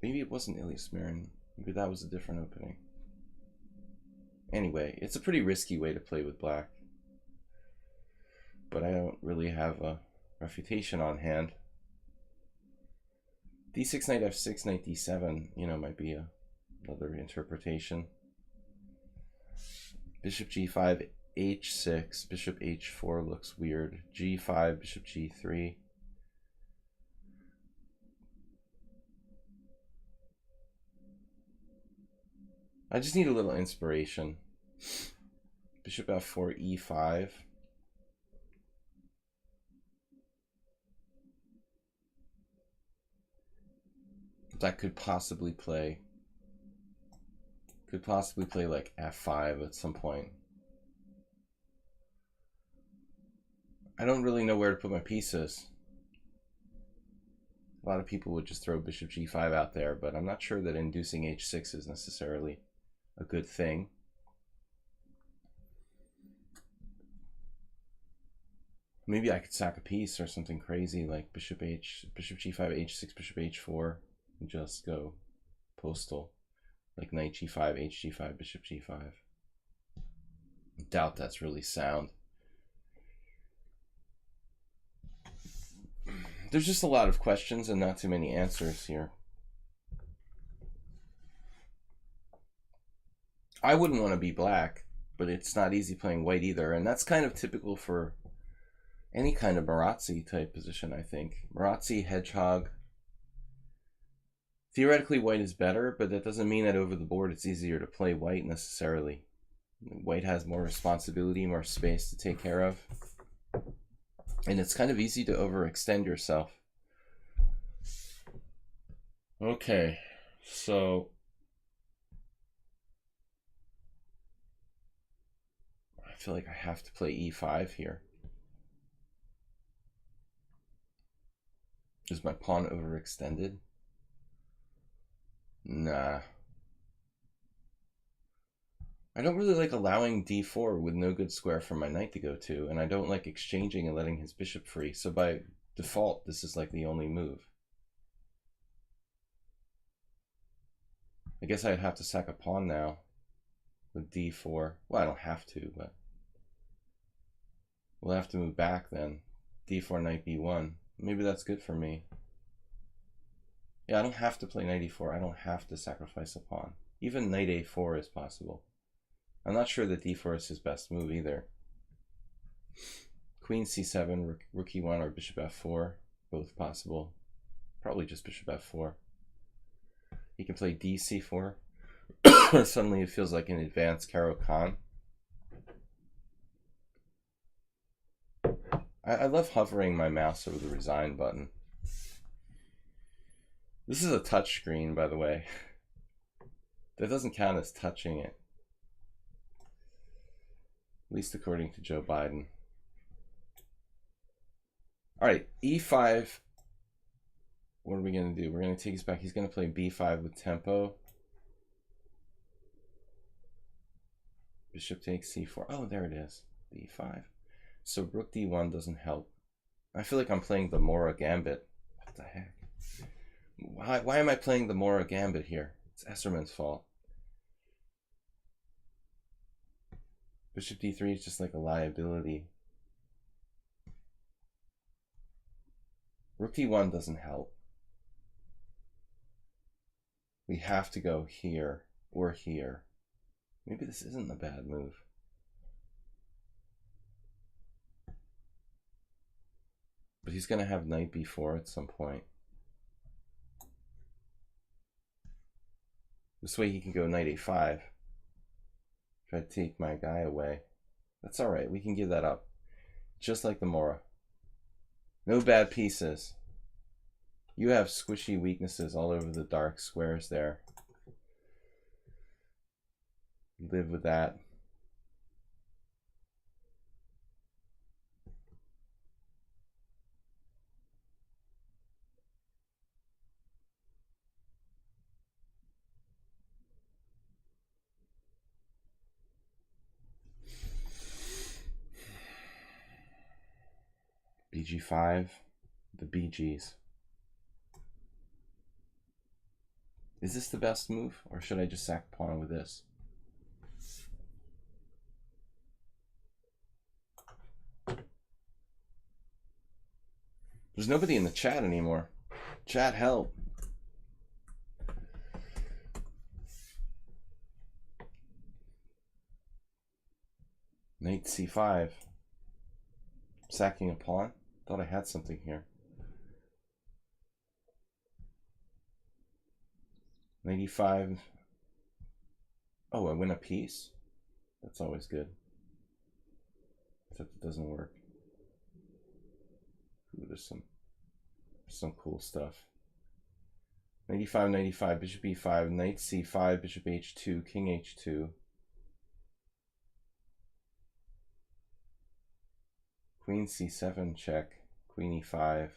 Maybe it wasn't Ilya Smirin. Maybe that was a different opening. Anyway, it's a pretty risky way to play with black. But I don't really have a refutation on hand. d6, knight f6, knight d7, you know, might be another interpretation. Bishop g5, h6, bishop h4 looks weird. g5, bishop g3. I just need a little inspiration. Bishop f4, e5. That could possibly play like f5 at some point. I don't really know where to put my pieces. A lot of people would just throw bishop g5 out there, but I'm not sure that inducing h6 is necessarily a good thing. Maybe I could sack a piece or something crazy like bishop g5, h6, bishop h4, and just go postal, like knight g5, hg5, bishop g5. I doubt that's really sound. There's just a lot of questions and not too many answers here. I wouldn't want to be black, but it's not easy playing white either, and that's kind of typical for any kind of Marazzi type position, I think. Marazzi, hedgehog. Theoretically, white is better, but that doesn't mean that over the board it's easier to play white necessarily. White has more responsibility, more space to take care of. And it's kind of easy to overextend yourself. Okay, so feel like I have to play e5 here. Is my pawn overextended? Nah. I don't really like allowing d4 with no good square for my knight to go to, and I don't like exchanging and letting his bishop free, so by default, this is like the only move. I guess I'd have to sack a pawn now with d4. Well, I don't have to, but we'll have to move back then. d4, knight b1. Maybe that's good for me. Yeah, I don't have to play knight e4. I don't have to sacrifice a pawn. Even knight a4 is possible. I'm not sure that d4 is his best move either. Queen c7, rook e1, or bishop f4, both possible. Probably just bishop f4. He can play dc4. Suddenly it feels like an advanced Caro-Kann. I love hovering my mouse over the resign button. This is a touch screen, by the way. That doesn't count as touching it. At least according to Joe Biden. All right, e5. What are we going to do? We're going to take this back. He's going to play b5 with tempo. Bishop takes c4. Oh, there it is. b5. So rook d1 doesn't help. I feel like I'm playing the Mora Gambit. What the heck? Why am I playing the Mora Gambit here? It's Esserman's fault. Bishop d3 is just like a liability. Rook d1 doesn't help. We have to go here or here. Maybe this isn't a bad move. But he's going to have knight b4 at some point. This way he can go knight a5. Try to take my guy away. That's all right. We can give that up. Just like the Mora. No bad pieces. You have squishy weaknesses all over the dark squares there. Live with that. BG5, the BGs. Is this the best move, or should I just sack pawn with this? There's nobody in the chat anymore. Chat, help. Knight c5. Sacking a pawn? Thought I had something here. Knight e5. Oh, I win a piece? That's always good. Except it doesn't work. Ooh, there's some cool stuff. Knight e5, knight e5, bishop e5, knight c5, bishop h2, king h2. Queen c7 check, queen e5.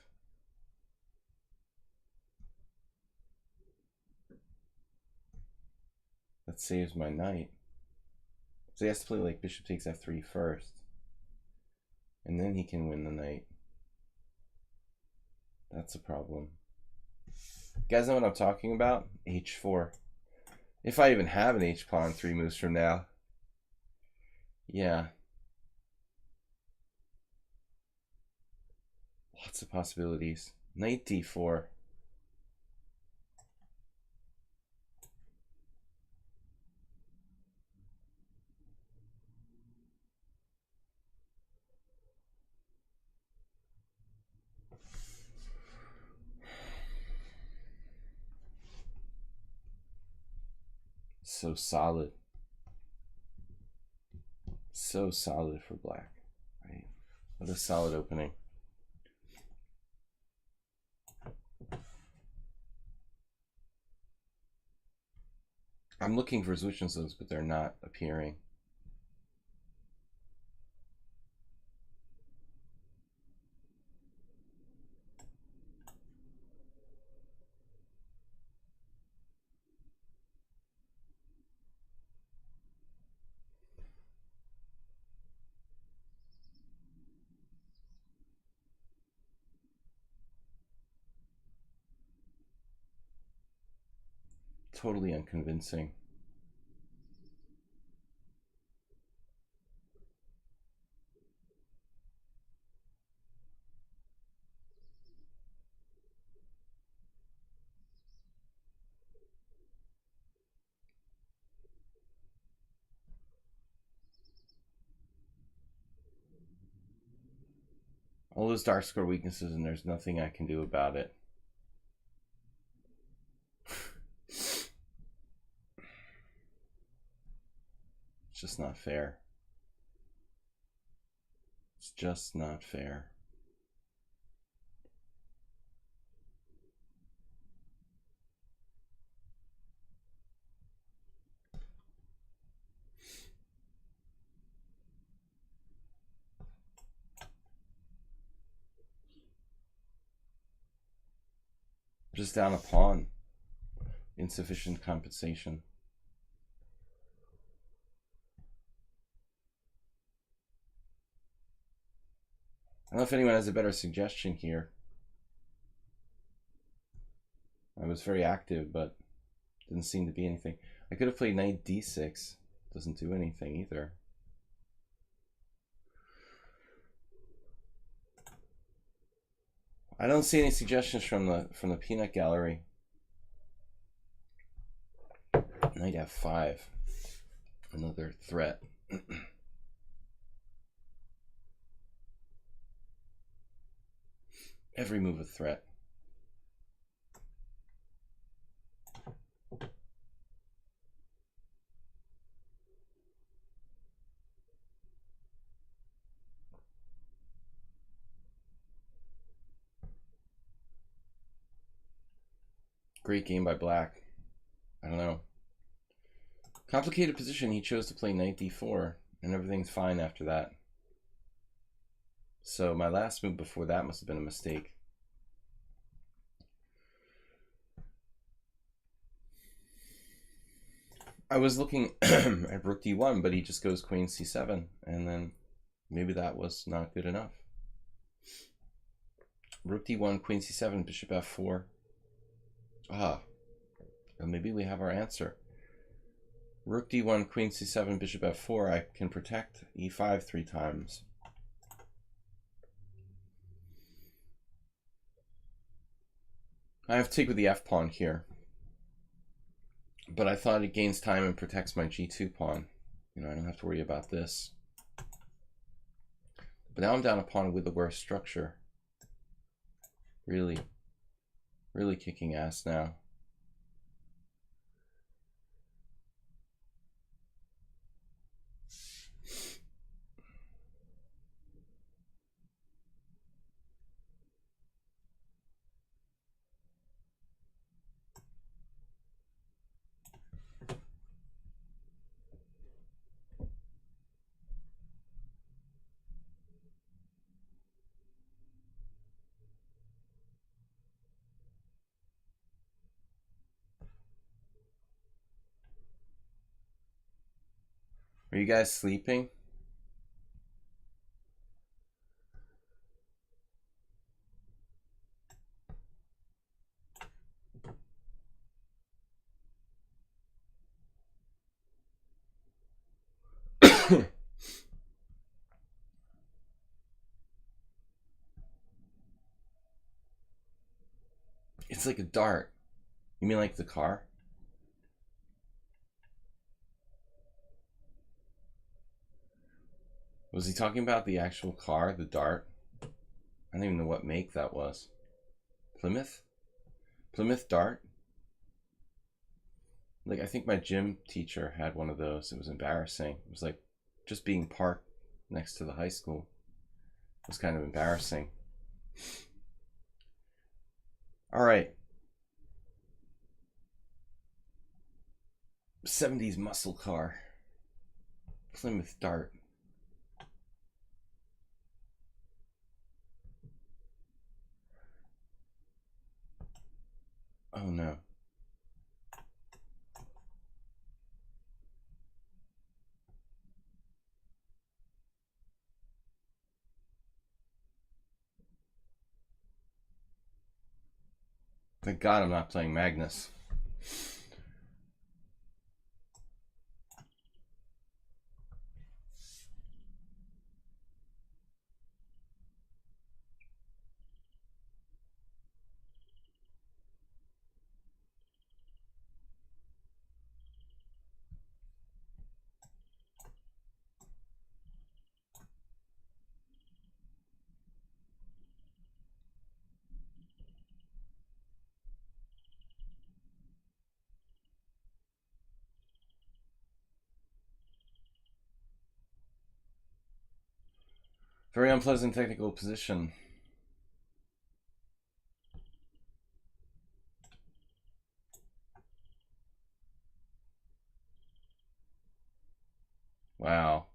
That saves my knight. So he has to play like bishop takes f3 first. And then he can win the knight. That's a problem. You guys know what I'm talking about? h4. If I even have an h-pawn 3 moves from now. Yeah. Lots of possibilities. Knight d4. So solid. So solid for black. Right? What a solid opening. I'm looking for Zwischenzogs, but they're not appearing. totally unconvincing. All those dark square weaknesses, and there's nothing I can do about it. It's just not fair. It's just not fair. Just down a pawn. Insufficient compensation. I don't know if anyone has a better suggestion here. I was very active, but didn't seem to be anything. I could have played knight d6. Doesn't do anything either. I don't see any suggestions from the peanut gallery. Knight f5. Another threat. Every move a threat. Great game by Black. I don't know. Complicated position. He chose to play knight d4, and everything's fine after that. So my last move before that must have been a mistake. I was looking at rook d1, but he just goes queen c7, and then maybe that was not good enough. Rook d1, queen c7, bishop f4. Ah, and maybe we have our answer. Rook d1, queen c7, bishop f4. I can protect e5 3 times. I have take with the f pawn here, but I thought it gains time and protects my g2 pawn. You know, I don't have to worry about this. But now I'm down a pawn with the worst structure. Really kicking ass now. Are you guys sleeping? It's like a dart. You mean like the car? Was he talking about the actual car, the dart? I don't even know what make that was. Plymouth? Plymouth Dart? Like, I think my gym teacher had one of those. It was embarrassing. It was like just being parked next to the high school. It was kind of embarrassing. All right. 70s muscle car. Plymouth Dart. Oh no. Thank God I'm not playing Magnus. Very unpleasant technical position. Wow.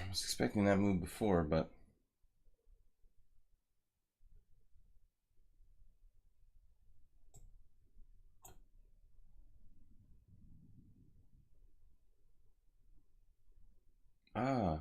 I was expecting that move before, but ah.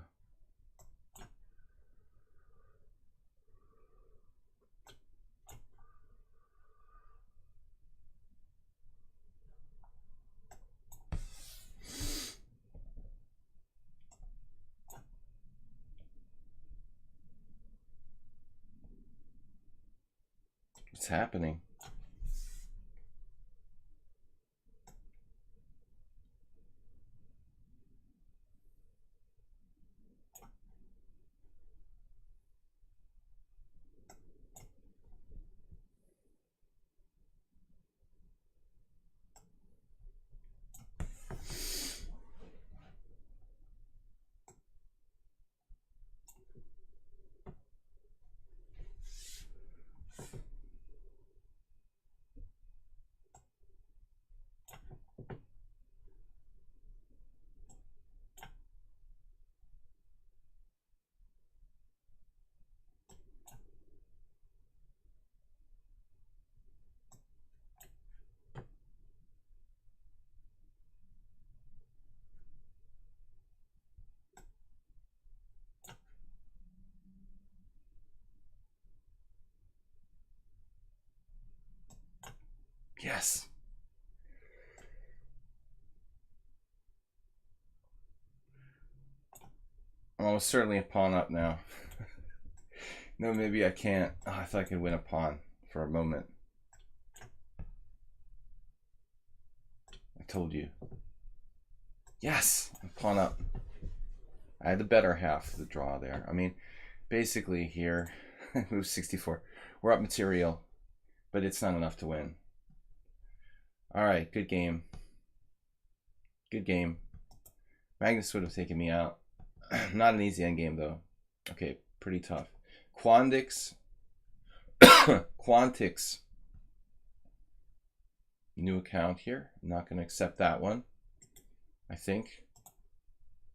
What's happening? Yes. Oh, it's certainly a pawn up now. No, maybe I can't. Oh, I thought I could win a pawn for a moment. I told you. Yes, pawn up. I had the better half of the draw there. I mean, basically here, move 64. We're up material, but it's not enough to win. All right, good game. Good game. Magnus would have taken me out. Not an easy endgame, though. Okay, pretty tough. Quandix. Quantix. New account here. I'm not going to accept that one, I think,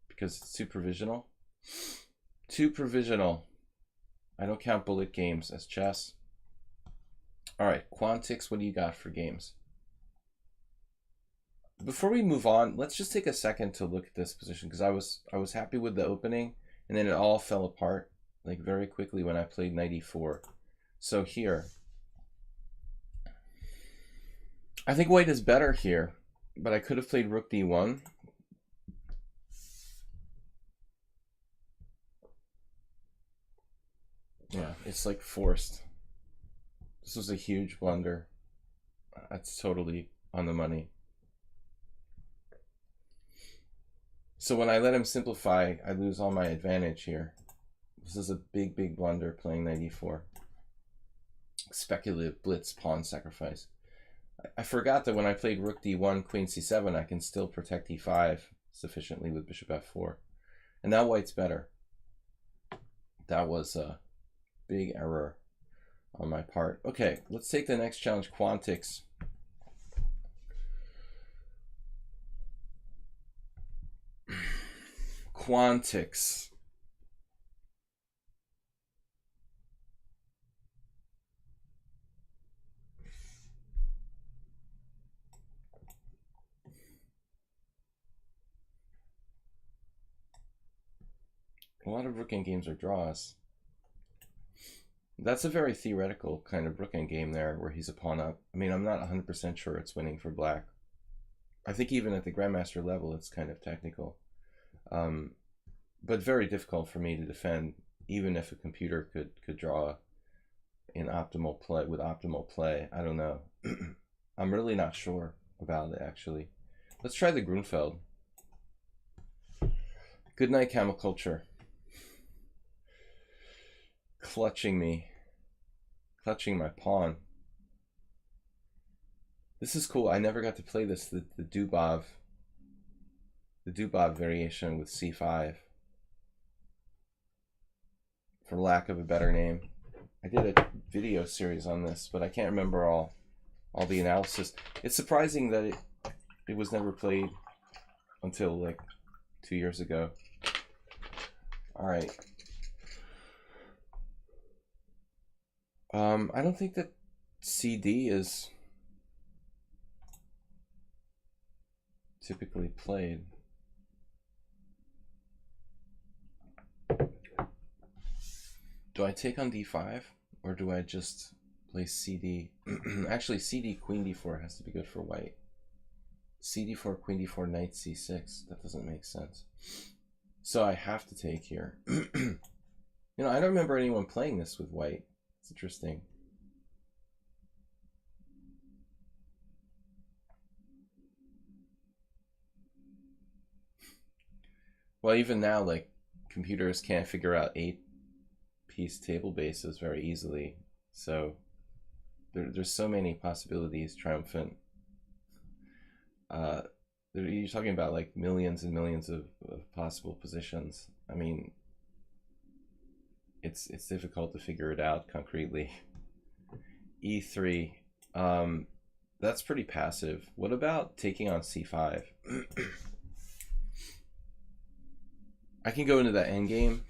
because it's too provisional. Too provisional. I don't count bullet games as chess. All right, Quantix, what do you got for games? Before we move on, let's just take a second to look at this position, because I was happy with the opening, and then it all fell apart like very quickly when I played knight e4. So here, I think white is better here, but I could have played rook d1. Yeah, it's like forced. This was a huge blunder. That's totally on the money. So when I let him simplify, I lose all my advantage here. This is a big, big blunder playing knight e4. Speculative blitz pawn sacrifice. I forgot that when I played rook d1, queen c7, I can still protect e5 sufficiently with bishop f4. And now white's better. That was a big error on my part. Okay, let's take the next challenge, Quantix. Quantix. A lot of rook end games are draws. That's a very theoretical kind of rook end game there, where he's a pawn up. I mean, I'm not 100% sure it's winning for black. I think even at the grandmaster level, it's kind of technical. But very difficult for me to defend, even if a computer could draw in optimal play with optimal play. I don't know. I'm really not sure about it, actually. Let's try the Grunfeld. Good night, Camel Culture. Clutching me. Clutching my pawn. This is cool. I never got to play this, the Dubov. The Dubov variation with c5. For lack of a better name. I did a video series on this, but I can't remember all the analysis. It's surprising that it was never played until like 2 years ago. All right. I don't think that CD is typically played. Do I take on d5 or do I just play CD? Actually, CD queen d4 has to be good for white. CD4 queen d4 knight c6. That doesn't make sense. So I have to take here. You know, I don't remember anyone playing this with white. It's interesting. Well, even now, like, computers can't figure out 8-piece table bases very easily. So there's so many possibilities triumphant. You're talking about like millions and millions of possible positions. I mean, it's difficult to figure it out concretely. E3, that's pretty passive. What about taking on c5? I can go into that endgame.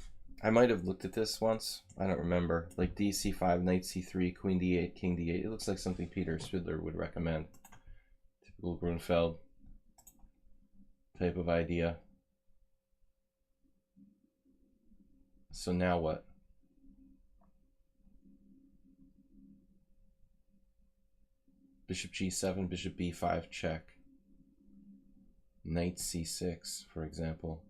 I might have looked at this once. I don't remember. Like d c5, knight c3, queen d8, king d8. It looks like something Peter Spidler would recommend. Typical Grunfeld type of idea. So now what? Bishop g7, bishop b5 check. Knight c6, for example.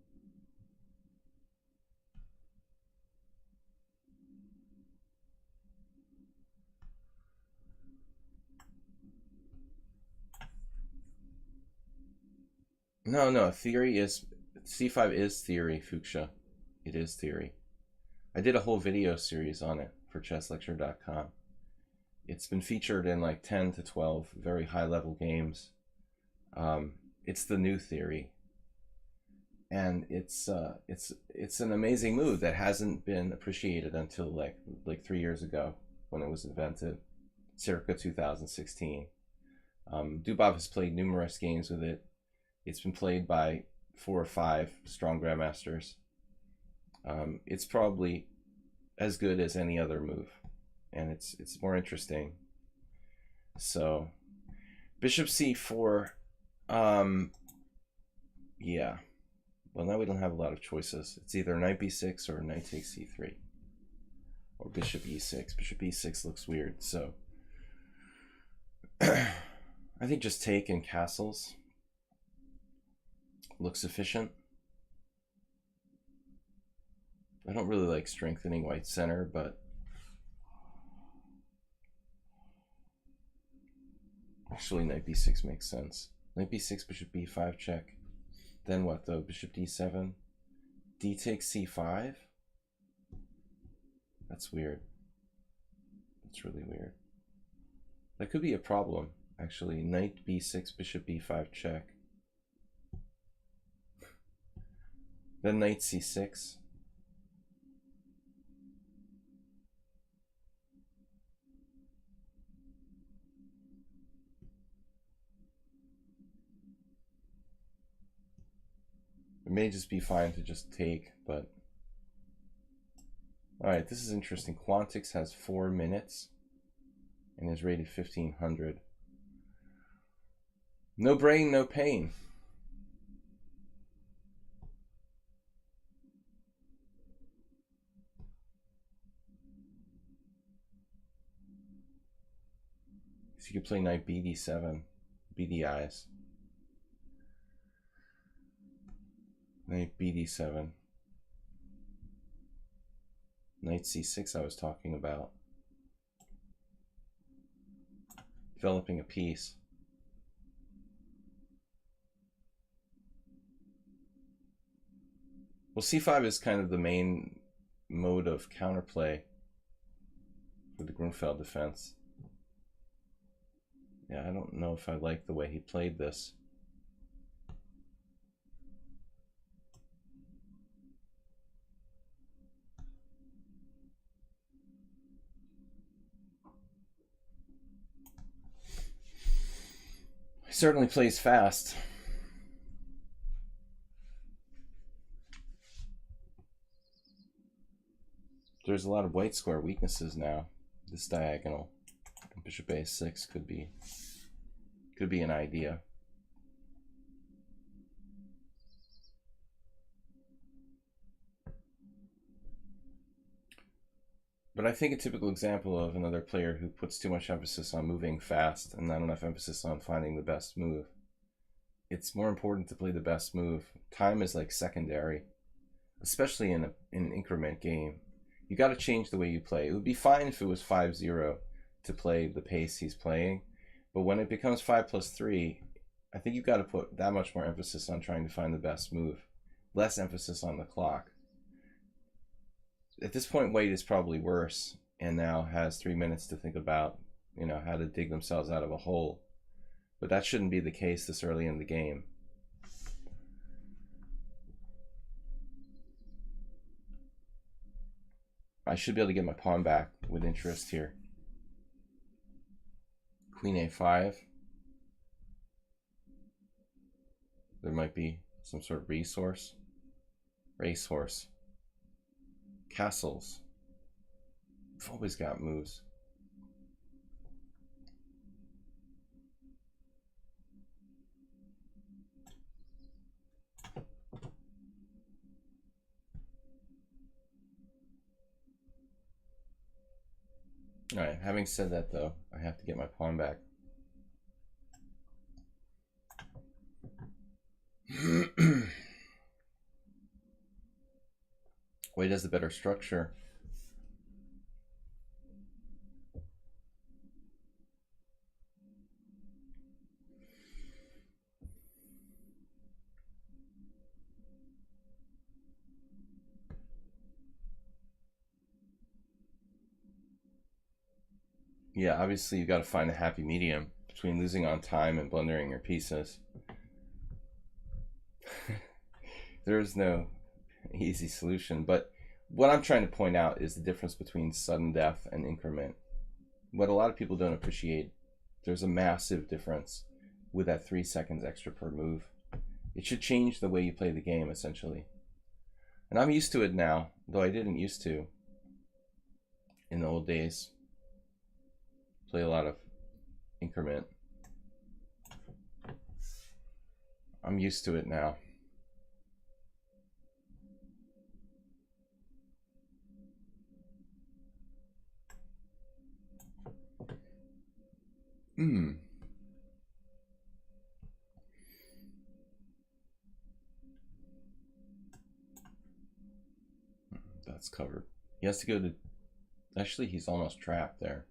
No, theory is, c5 is theory, Fuchsia. It is theory. I did a whole video series on it for chesslecture.com. It's been featured in like 10 to 12 very high-level games. It's the new theory, and it's an amazing move that hasn't been appreciated until like 3 years ago when it was invented, circa 2016. Dubov has played numerous games with it. It's been played by 4 or 5 strong grandmasters. It's probably as good as any other move, and it's more interesting. So bishop c4, yeah, well, now we don't have a lot of choices. It's either knight b6 or knight takes c3, or bishop e6. Bishop e6 looks weird, so I think just take and castles looks efficient. I don't really like strengthening white center, but actually knight b6 makes sense. Knight b6, bishop b5 check. Then what though? Bishop d7, d takes c5. That's weird. That's really weird. That could be a problem, actually. Knight b6, bishop b5 check. Then knight c6. may just be fine to just take, but... Alright, this is interesting. Quantix has 4 minutes and is rated 1500. No brain, no pain. So you could play knight bd7, bdi's. Knight bd7. Knight c6 I was talking about. Developing a piece. Well, c5 is kind of the main mode of counterplay for the Grunfeld defense. Yeah, I don't know if I like the way he played this. He certainly plays fast. There's a lot of white square weaknesses now. This diagonal, bishop a6 could be an idea. But I think a typical example of another player who puts too much emphasis on moving fast and not enough emphasis on finding the best move. It's more important to play the best move. Time is like secondary, especially in an increment game. You got to change the way you play. It would be fine if it was 5-0 to play the pace he's playing, but when it becomes 5+3, I think you've got to put that much more emphasis on trying to find the best move, less emphasis on the clock. At this point, White is probably worse and now has 3 minutes to think about, how to dig themselves out of a hole. But that shouldn't be the case this early in the game. I should be able to get my pawn back with interest here. Queen a5. There might be some sort of resource. Racehorse. Castles. I've always got moves. Alright, having said that though, I have to get my pawn back. White has the better structure. Yeah, obviously you got to find a happy medium between losing on time and blundering your pieces. There is no easy solution, but what I'm trying to point out is the difference between sudden death and increment. What a lot of people don't appreciate, there's a massive difference with that 3 seconds extra per move. It should change the way you play the game, essentially. And I'm used to it now, though I didn't used to in the old days. Play a lot of increment. I'm used to it now. That's covered. He has to go to... Actually, he's almost trapped there.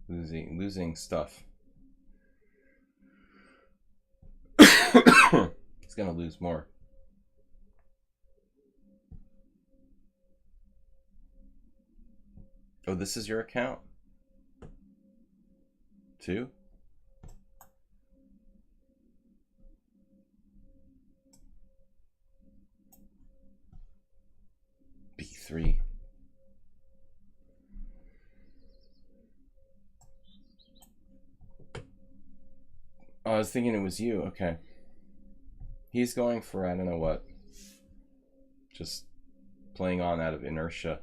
Losing stuff. He's gonna lose more. Oh, this is your account? 2? B3. Oh, I was thinking it was you. Okay. He's going for, I don't know what. Just playing on out of inertia.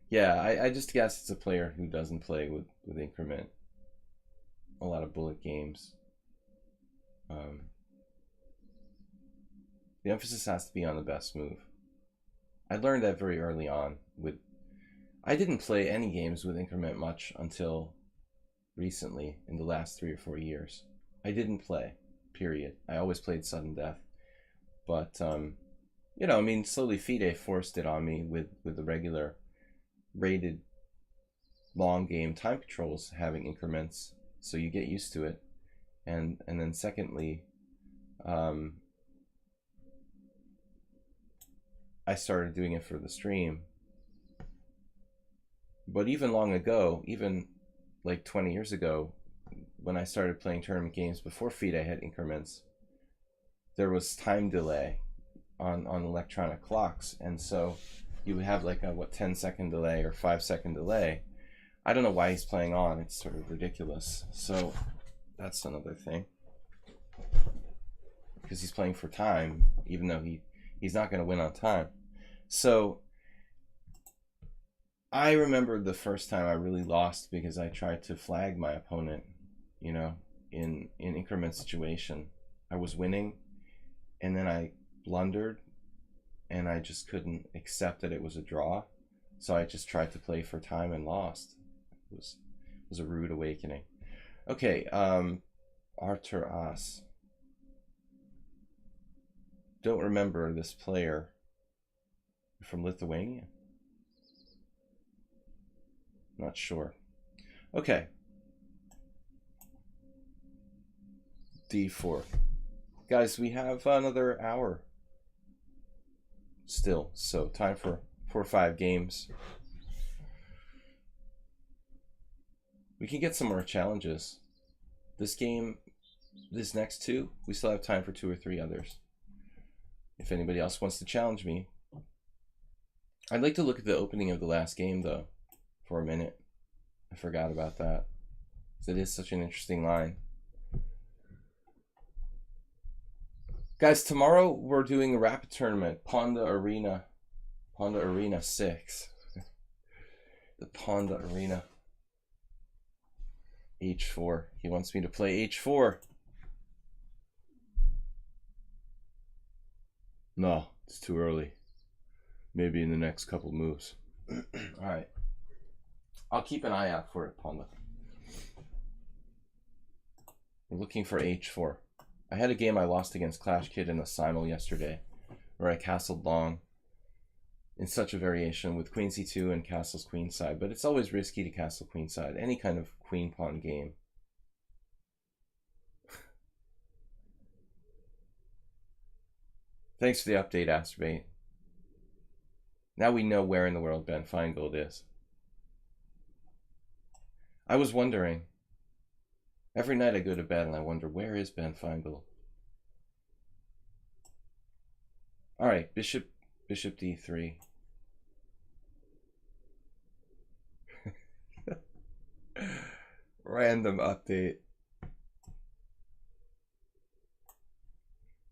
Yeah, I just guess it's a player who doesn't play with increment. A lot of bullet games. The emphasis has to be on the best move. I learned that very early on. I didn't play any games with increment much until recently, in the last 3 or 4 years. I didn't play, period. I always played sudden death. But, you know, I mean, slowly FIDE forced it on me with the regular rated long game time controls having increments, so you get used to it. And then secondly, I started doing it for the stream. But even long ago, even like 20 years ago, when I started playing tournament games before FIDE had increments, there was time delay on electronic clocks, and so you would have like a 10-second delay or 5-second delay. I don't know why he's playing on. It's sort of ridiculous. So that's another thing, because he's playing for time, even though he's not going to win on time. So I remember the first time I really lost because I tried to flag my opponent, you know, in increment situation. I was winning, and then I blundered, and I just couldn't accept that it was a draw. So I just tried to play for time and lost. It was a rude awakening. Okay, Artur As. Don't remember this player. From Lithuania? Not sure. Okay. D4. Guys, we have another hour still, so time for 4 or 5 games. We can get some more challenges. This game, this next 2, we still have time for 2 or 3 others. If anybody else wants to challenge me. I'd like to look at the opening of the last game, though, for a minute. I forgot about that. It is such an interesting line. Guys, tomorrow we're doing a rapid tournament, Ponda Arena 6. The Ponda Arena. H4. He wants me to play H4. No, it's too early. Maybe in the next couple moves. All right. I'll keep an eye out for it, Ponda. We're looking for H4. I had a game I lost against Clash Kid in the simul yesterday, where I castled long in such a variation with Queen C2 and castles queenside, but it's always risky to castle queenside, any kind of queen pawn game. Thanks for the update, Asterbait. Now we know where in the world Ben Feingold is. I was wondering. Every night I go to bed and I wonder, where is Ben Feingold? All right, Bishop D3. Random update.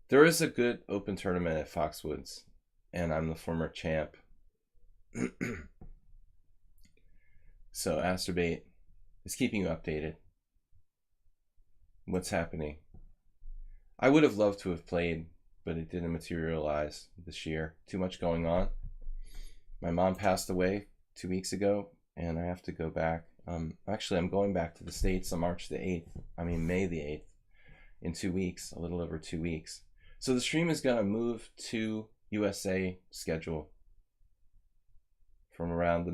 There is a good open tournament at Foxwoods, and I'm the former champ. So Asterbait is keeping you updated. What's happening? I would have loved to have played, but it didn't materialize this year. Too much going on. My mom passed away 2 weeks ago, and I have to go back. Actually, I'm going back to the States on May the 8th, in 2 weeks, a little over 2 weeks. So the stream is going to move to USA schedule from around the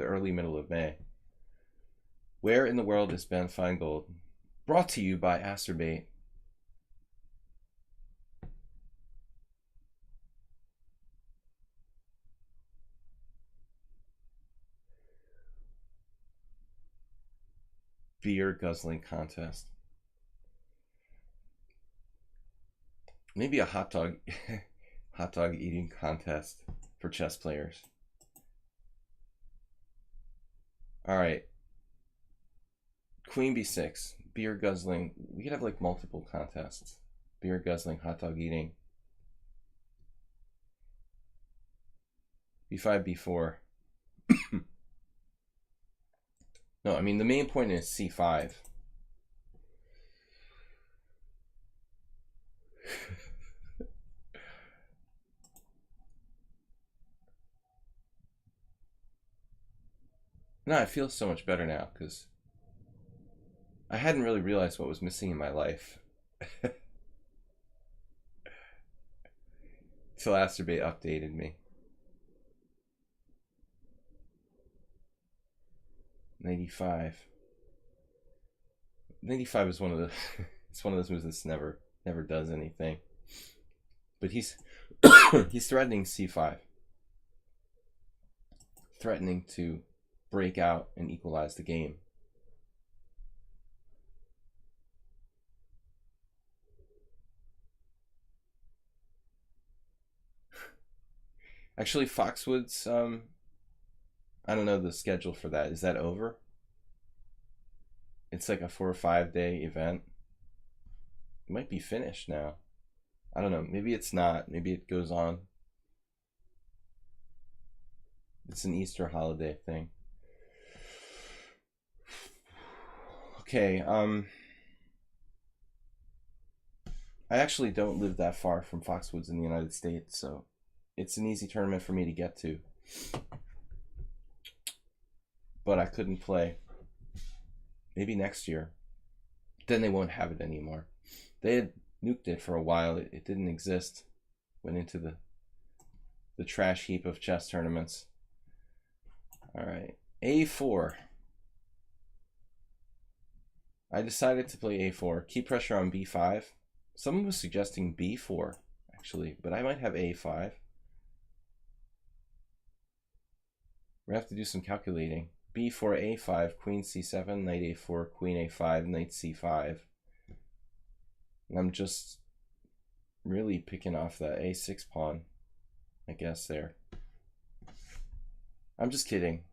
early middle of May. Where in the world is Ben Feingold? Brought to you by Asterbait. Beer guzzling contest. Maybe a hot dog eating contest for chess players. All right. Queen b6. Beer guzzling. We could have like multiple contests. Beer guzzling, hot dog eating. b5, b4. No, I mean the main point is c5. No, I feel so much better now because I hadn't really realized what was missing in my life. Till Asterbait updated me. 95. 95 is one of the it's one of those moves that's never does anything. But he's he's threatening c5. Threatening to break out and equalize the game. Actually, Foxwoods, I don't know the schedule for that. Is that over? It's like a 4 or 5 day event. It might be finished now. I don't know. Maybe it's not. Maybe it goes on. It's an Easter holiday thing. Okay, I actually don't live that far from Foxwoods in the United States, so it's an easy tournament for me to get to. But I couldn't play. Maybe next year. Then they won't have it anymore. They had nuked it for a while. It didn't exist. Went into the trash heap of chess tournaments. All right, a4. I decided to play a4. Keep pressure on b5. Someone was suggesting b4, actually, but I might have a5. We have to do some calculating. b4, a5, queen c7, knight a4, queen a5, knight c5. And I'm just really picking off that a6 pawn, I guess, there. I'm just kidding.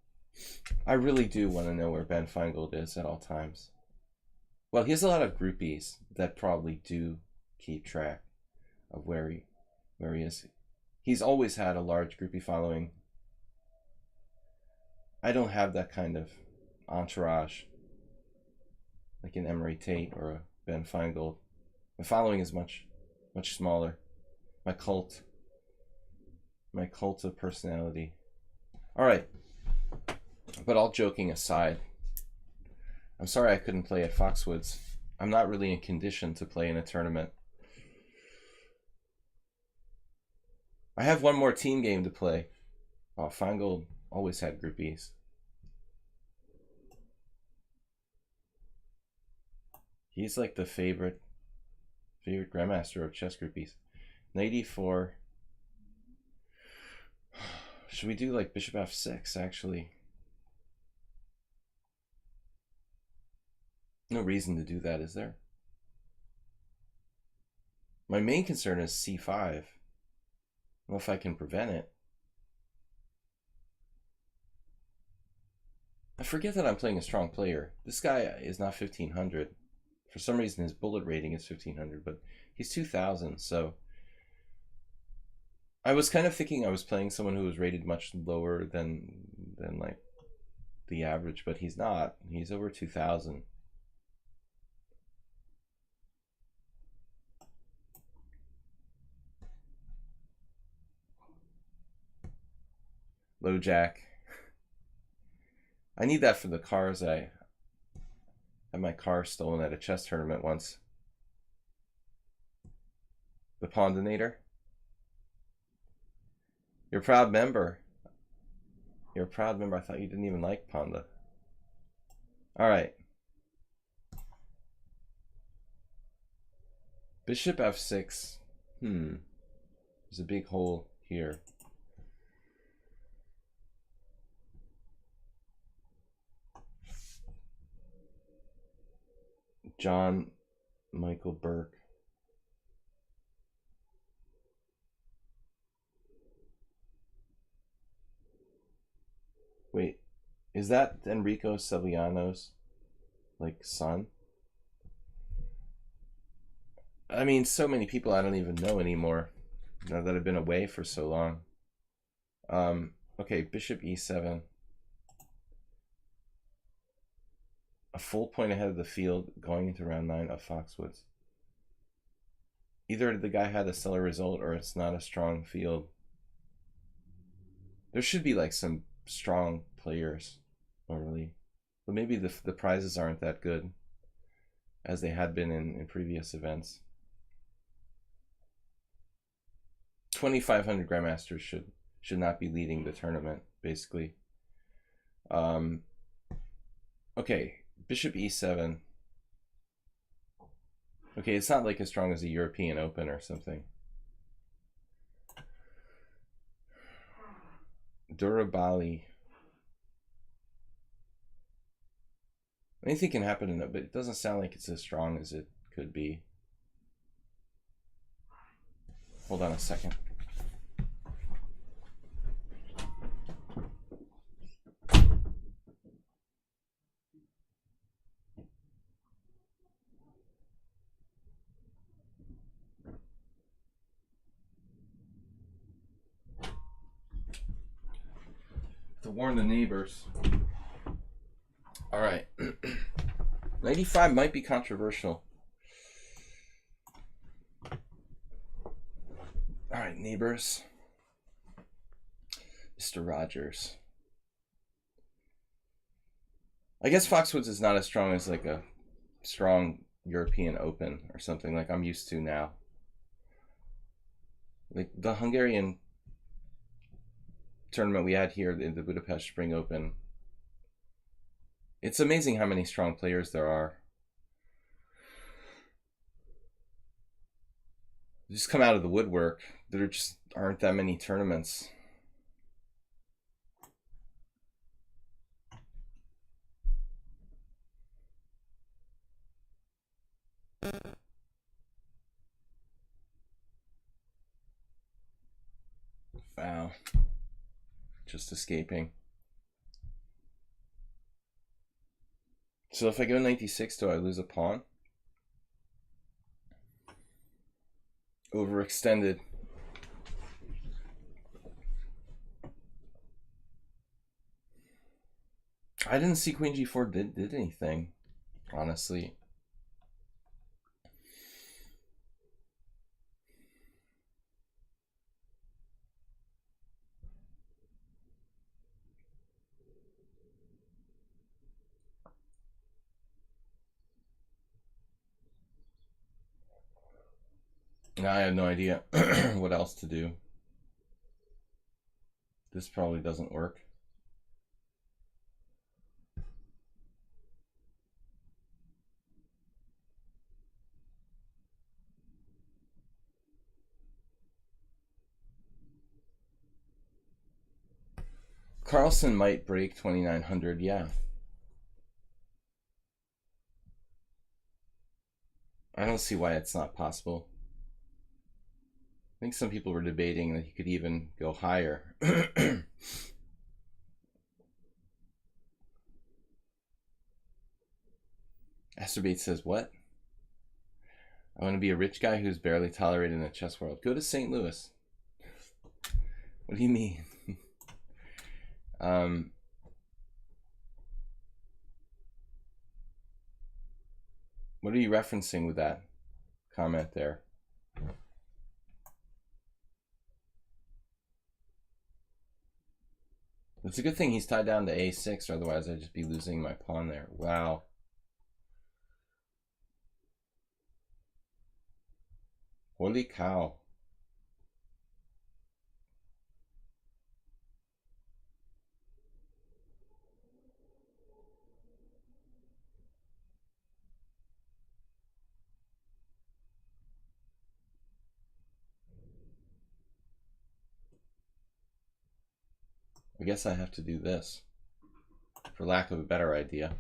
I really do want to know where Ben Feingold is at all times. Well, he has a lot of groupies that probably do keep track of where he is. He's always had a large groupie following. I don't have that kind of entourage like an Emery Tate or a Ben Feingold. My following is much smaller. My cult of personality. All right, but all joking aside, I'm sorry I couldn't play at Foxwoods. I'm not really in condition to play in a tournament. I have one more team game to play. Oh, Feingold always had groupies. He's like the favorite grandmaster of chess groupies. Knight e4. Should we do like bishop f6 actually? No reason to do that, is there? My main concern is c5. I don't know if I can prevent it. I forget that I'm playing a strong player. This guy is not 1500. For some reason his bullet rating is 1500, but he's 2000, so I was kind of thinking I was playing someone who was rated much lower than like the average, but he's not. He's over 2000. Low jack. I need that for the cars. I had my car stolen at a chess tournament once. The Pondinator. You're a proud member. You're a proud member. I thought you didn't even like Ponda. All right. Bishop f6. There's a big hole here. John Michael Burke. Wait, is that Enrico Sevillanos? like Sun. I mean, so many people I don't even know anymore now that I've been away for so long. Okay, bishop e7. A full point ahead of the field going into round 9 of Foxwoods. Either the guy had a stellar result or it's not a strong field. There should be like some strong players normally, but maybe the prizes aren't that good as they had been in previous events. 2,500 grandmasters should not be leading the tournament, basically. Okay, bishop e7. Okay, it's not like as strong as a European Open or something. Durabali. Anything can happen in it, but it doesn't sound like it's as strong as it could be. Hold on a second. To warn the neighbors. All right. 95 might be controversial. All right, neighbors. Mr. Rogers. I guess Foxwoods is not as strong as like a strong European Open or something like I'm used to now. Like the Hungarian tournament we had here in the Budapest Spring Open, it's amazing how many strong players there are. They just come out of the woodwork. There just aren't that many tournaments. Wow. Just escaping. So if I go 96, do I lose a pawn? Overextended. I didn't see Queen G4 did anything, honestly. I have no idea what else to do. This probably doesn't work. Carlsen might break 2,900, yeah. I don't see why it's not possible. I think some people were debating that he could even go higher. Asterbate says, what? I want to be a rich guy who's barely tolerated in the chess world. Go to St. Louis. What do you mean? What are you referencing with that comment there? It's a good thing he's tied down to a6, or otherwise I'd just be losing my pawn there. Wow. Holy cow. I guess I have to do this, for lack of a better idea.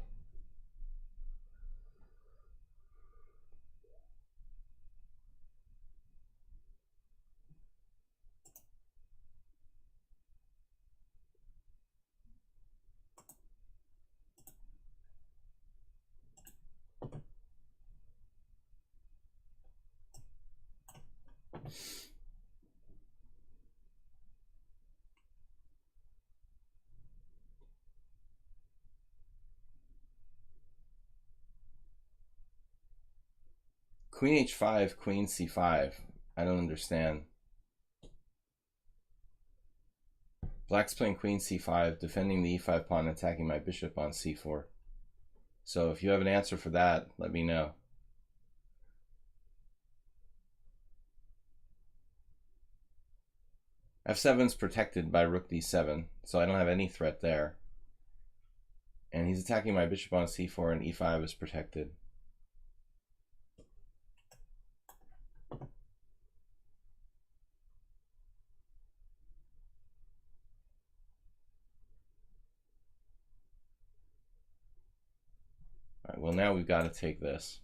Queen h5, queen c5. I don't understand. Black's playing queen c5, defending the e5 pawn, attacking my bishop on c4. So if you have an answer for that, let me know. f7's protected by rook d7, so I don't have any threat there. And he's attacking my bishop on c4, and e5 is protected. All right, well, now we've got to take this.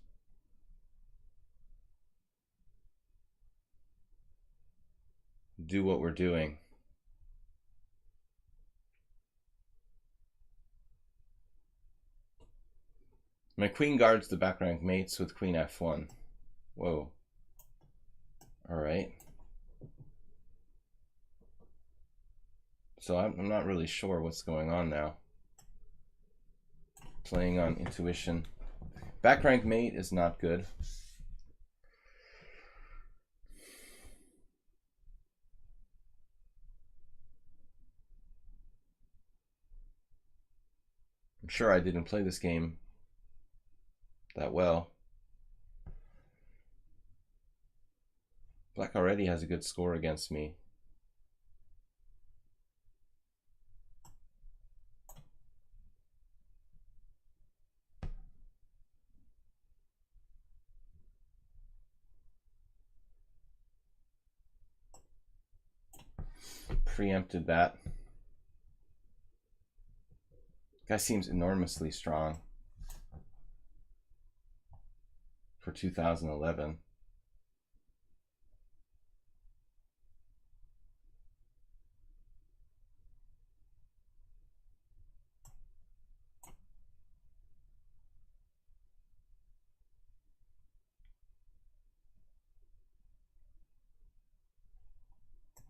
Do what we're doing. My queen guards the back rank mates with queen f1. Whoa. All right. So I'm not really sure what's going on now. Playing on intuition. Back rank mate is not good. I'm sure I didn't play this game that well. Black already has a good score against me. Preempted that. Guy seems enormously strong for 2011.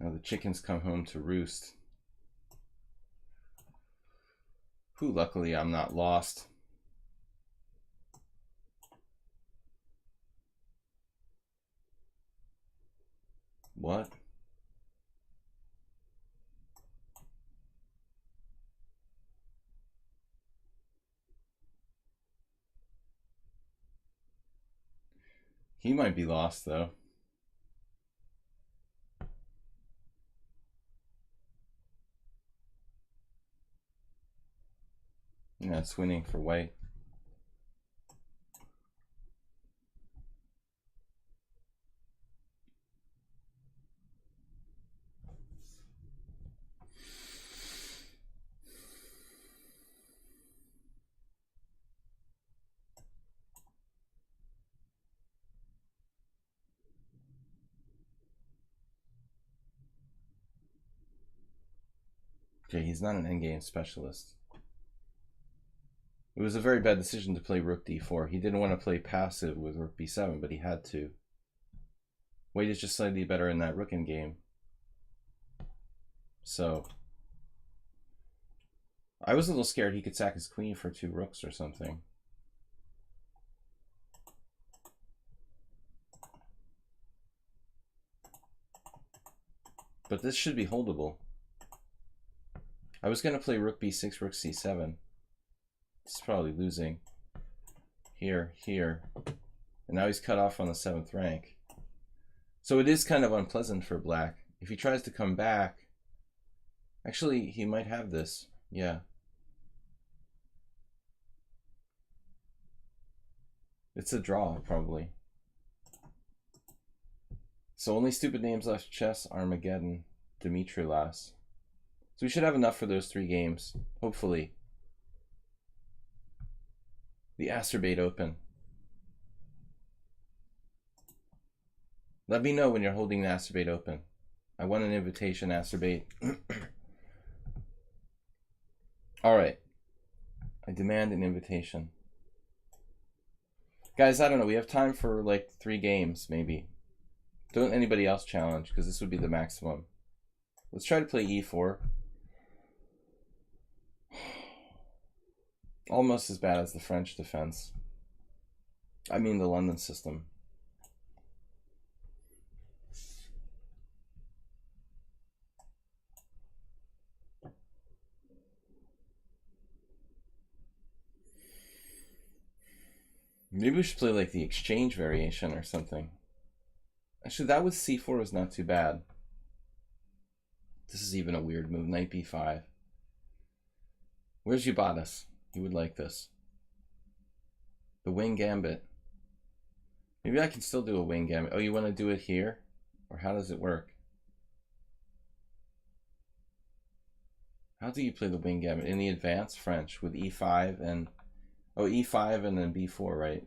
Now the chickens come home to roost. Whew, luckily I'm not lost. What? He might be lost though. Yeah, it's winning for white. Okay, he's not an endgame specialist. It was a very bad decision to play rook d4. He didn't want to play passive with rook b7, but he had to. White is just slightly better in that rook endgame. So I was a little scared he could sack his queen for 2 rooks or something. But this should be holdable. I was going to play rook b6, rook c7. It's probably losing. Here. And now he's cut off on the 7th rank. So it is kind of unpleasant for black. If he tries to come back, actually, he might have this. Yeah. It's a draw, probably. So only stupid names left: chess, Armageddon, Dimitrilas. So we should have enough for those 3 games, hopefully. The Acerbate Open. Let me know when you're holding the Acerbate Open. I want an invitation, Acerbate. All right. I demand an invitation. Guys, I don't know. We have time for like 3 games, maybe. Don't anybody else challenge, because this would be the maximum. Let's try to play e4. Almost as bad as the French defense. I mean the London system. Maybe we should play like the exchange variation or something. Actually, that with c4 was not too bad. This is even a weird move. Knight b5. Where's Ubatas? He would like this. The wing gambit. Maybe I can still do a wing gambit. Oh, you want to do it here? Or how does it work? How do you play the wing gambit? In the advanced French with e5 and... Oh, e5 and then b4, right?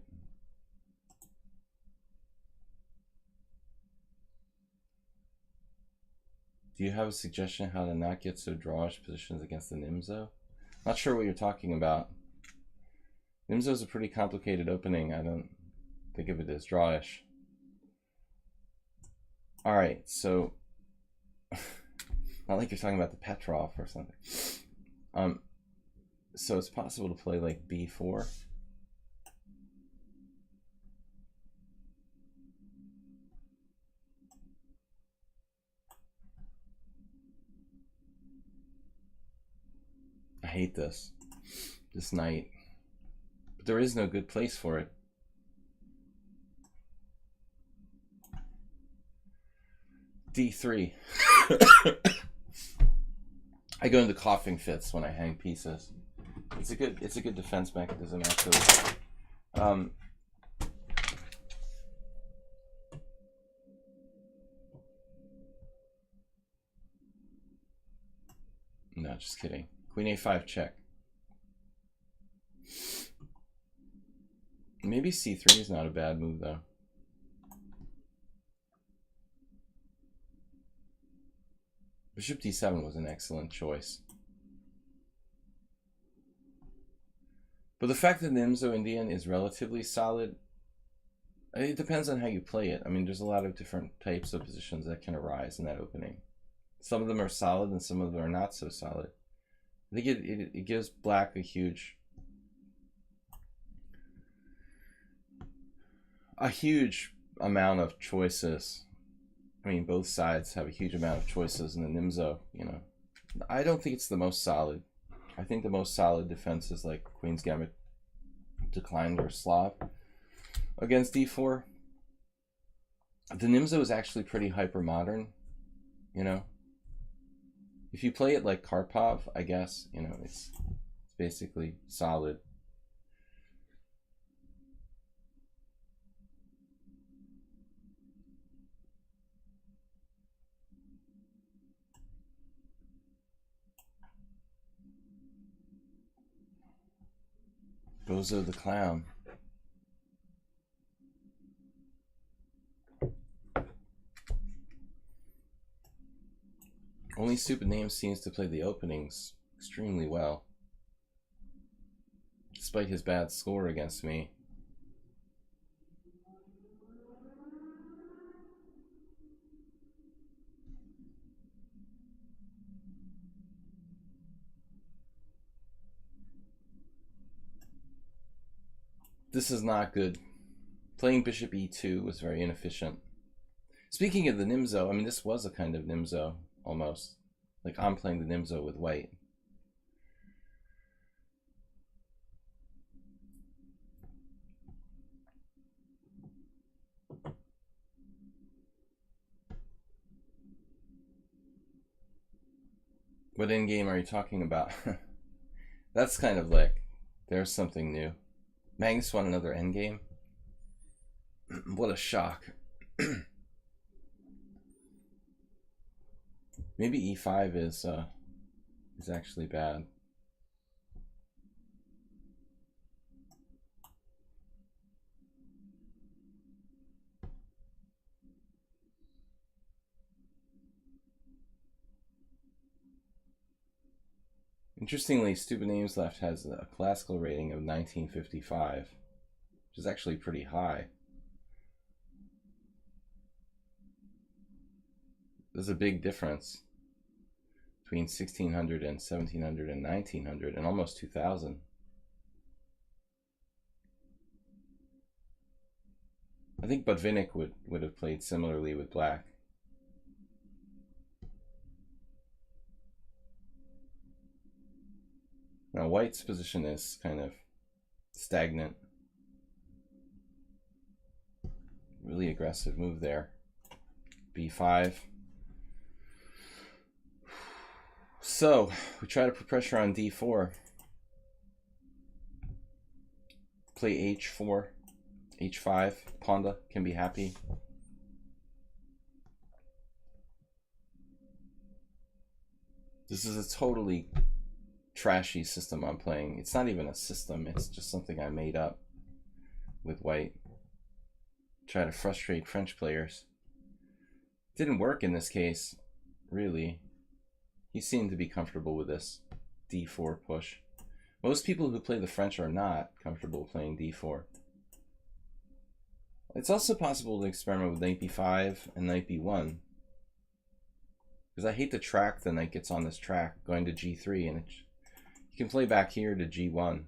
Do you have a suggestion how to not get so drawish positions against the Nimzo? Not sure what you're talking about. Nimzo's a pretty complicated opening. I don't think of it as drawish. Alright, so... not like you're talking about the Petrov or something. So it's possible to play like b4. I hate this knight, but there is no good place for it. d3. I go into coughing fits when I hang pieces. It's a good defense mechanism actually. No, just kidding. Queen a5 check. Maybe c3 is not a bad move though. Bishop d7 was an excellent choice. But the fact that the Nimzo Indian is relatively solid, it depends on how you play it. I mean, there's a lot of different types of positions that can arise in that opening. Some of them are solid and some of them are not so solid. I think it gives black a huge amount of choices. I mean, both sides have a huge amount of choices in the Nimzo, you know. I don't think it's the most solid. I think the most solid defense is like Queen's Gambit declined or Slav against d4. The Nimzo is actually pretty hyper modern, you know. If you play it like Karpov, I guess, you know, it's basically solid. Bozo the Clown. Only Stupid Names seems to play the openings extremely well, despite his bad score against me. This is not good. Playing bishop e2 was very inefficient. Speaking of the Nimzo, I mean, this was a kind of Nimzo, almost. Like, I'm playing the Nimzo with white. What endgame are you talking about? That's kind of like, there's something new. Magnus won another endgame? What a shock. Maybe e5 is actually bad. Interestingly, Stupid Names Left has a classical rating of 1955, which is actually pretty high. There's a big difference between 1600 and 1700 and 1900 and almost 2000. I think Botvinnik would have played similarly with black. Now white's position is kind of stagnant. Really aggressive move there. B5. So, we try to put pressure on D4. Play H4. H5. Ponda can be happy. This is a totally trashy system I'm playing. It's not even a system. It's just something I made up with white. Try to frustrate French players. Didn't work in this case, really. He seemed to be comfortable with this D4 push. Most people who play the French are not comfortable playing D4. It's also possible to experiment with knight B5 and knight B1. Because I hate the track the knight gets on this track, going to G3, and you can play back here to G1.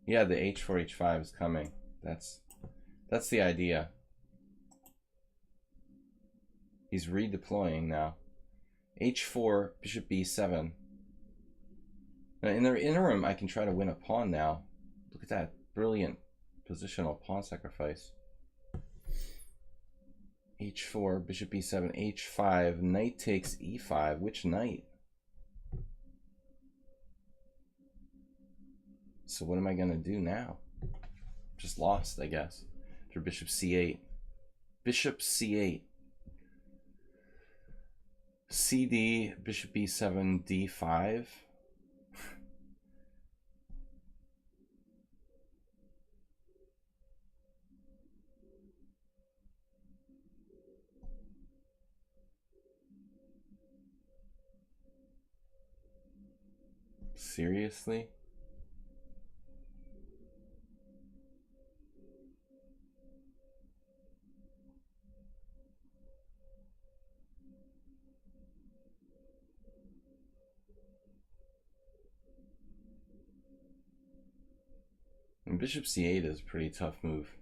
Yeah, the H4, H5 is coming. That's the idea. He's redeploying now. H4, bishop B7. Now in the interim, I can try to win a pawn now. Look at that brilliant positional pawn sacrifice. H4, bishop B7, H5, knight takes E5. Which knight? So what am I going to do now? Just lost, I guess. After bishop C8. Bishop C8. CD, bishop B7, D5. Seriously? And bishop C8 is a pretty tough move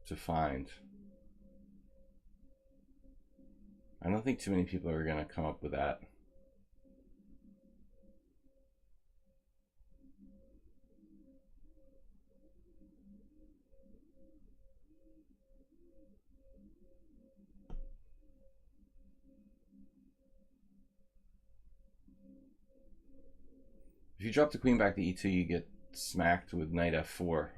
to find. I don't think too many people are going to come up with that. If you drop the queen back to E2, you get smacked with knight F4.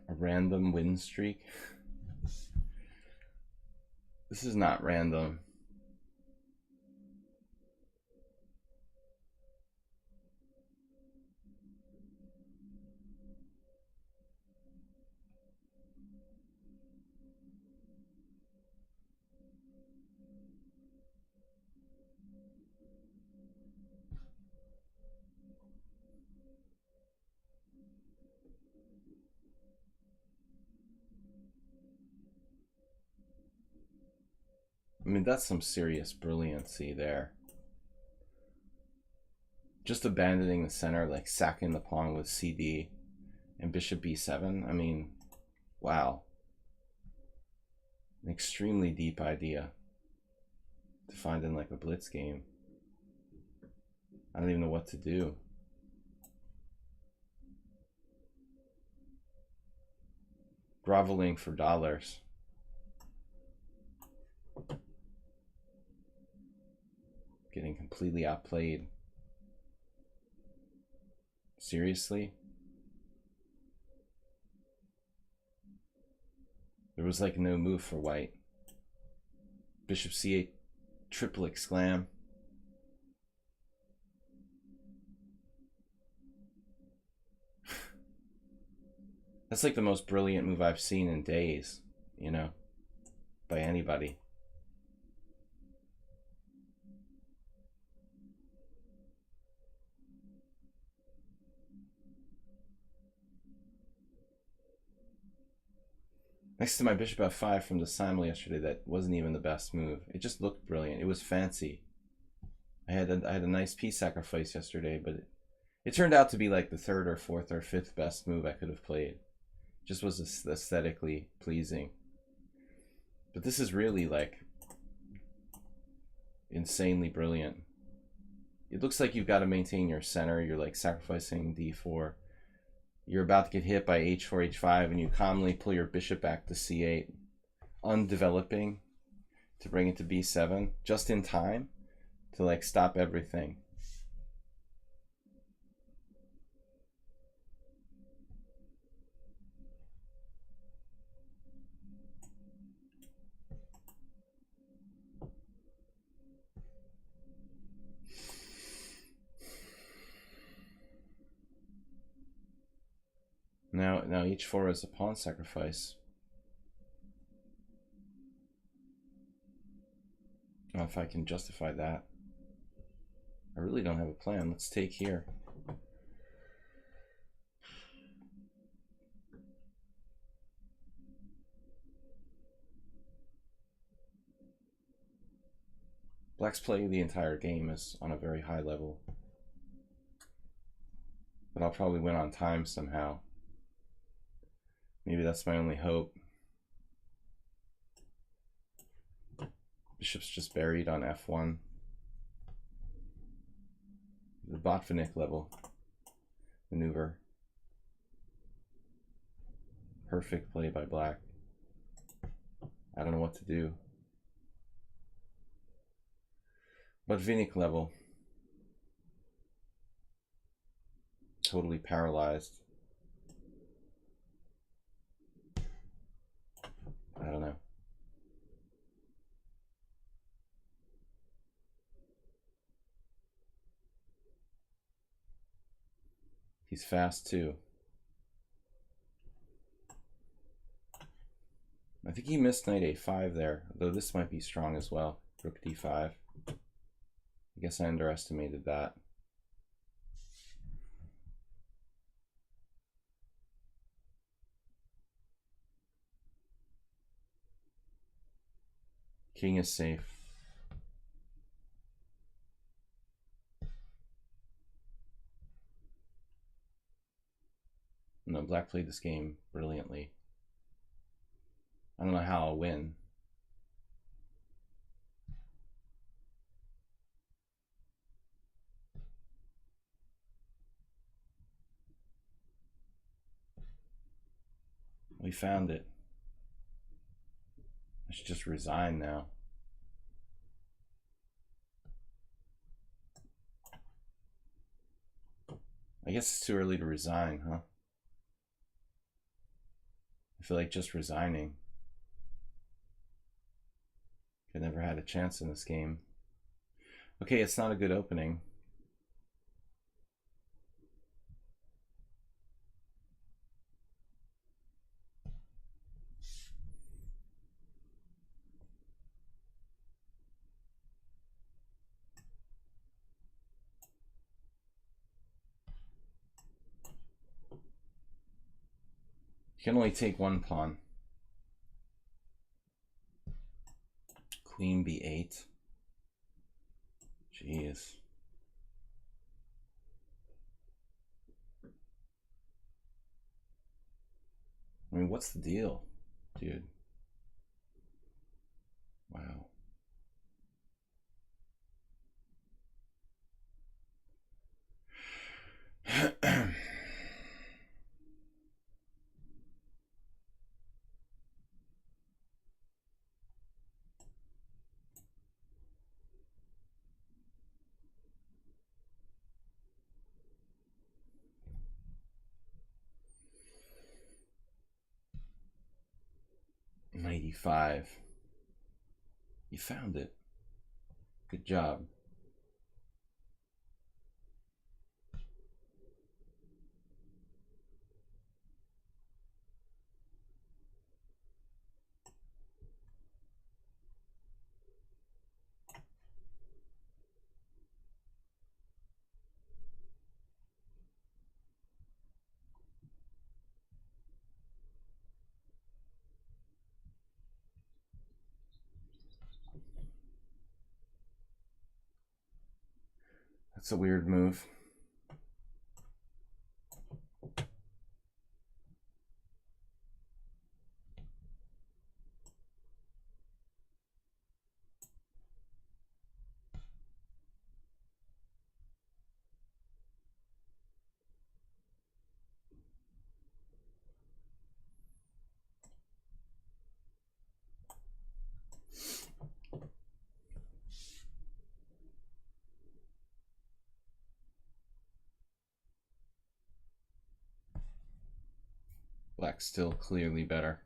A random win streak. This is not random. I mean, that's some serious brilliancy there. Just abandoning the center, like sacking the pawn with CD and bishop B7. I mean, wow. An extremely deep idea to find in like a blitz game. I don't even know what to do. Groveling for dollars. Getting completely outplayed. Seriously? There was like no move for white. Bishop C8, triple exclam. That's like the most brilliant move I've seen in days, you know, by anybody. Next to my bishop f5 from the simul yesterday, that wasn't even the best move. It just looked brilliant. It was fancy. I had a nice piece sacrifice yesterday, but it turned out to be like the third or fourth or fifth best move I could have played. It just was aesthetically pleasing. But this is really like insanely brilliant. It looks like you've got to maintain your center. You're like sacrificing d4. You're about to get hit by h4, h5, and you calmly pull your bishop back to c8, undeveloping to bring it to b7, just in time to like stop everything. Now h4 is a pawn sacrifice. I don't know if I can justify that. I really don't have a plan. Let's take here. Black's play the entire game is on a very high level. But I'll probably win on time somehow. Maybe that's my only hope. Bishop's just buried on f1. The Botvinnik level maneuver. Perfect play by Black. I don't know what to do. Botvinnik level. Totally paralyzed. I don't know. He's fast too. I think he missed knight a5 there, though this might be strong as well. Rook d5. I guess I underestimated that. King is safe. No, Black played this game brilliantly. I don't know how I'll win. We found it. I should just resign now. I guess it's too early to resign, huh? I feel like just resigning. I never had a chance in this game. Okay, it's not a good opening. You can only take one pawn. Queen b8. Jeez. I mean, what's the deal, dude? Wow. Knight e5. You found it. Good job. It's a weird move. Black's still clearly better.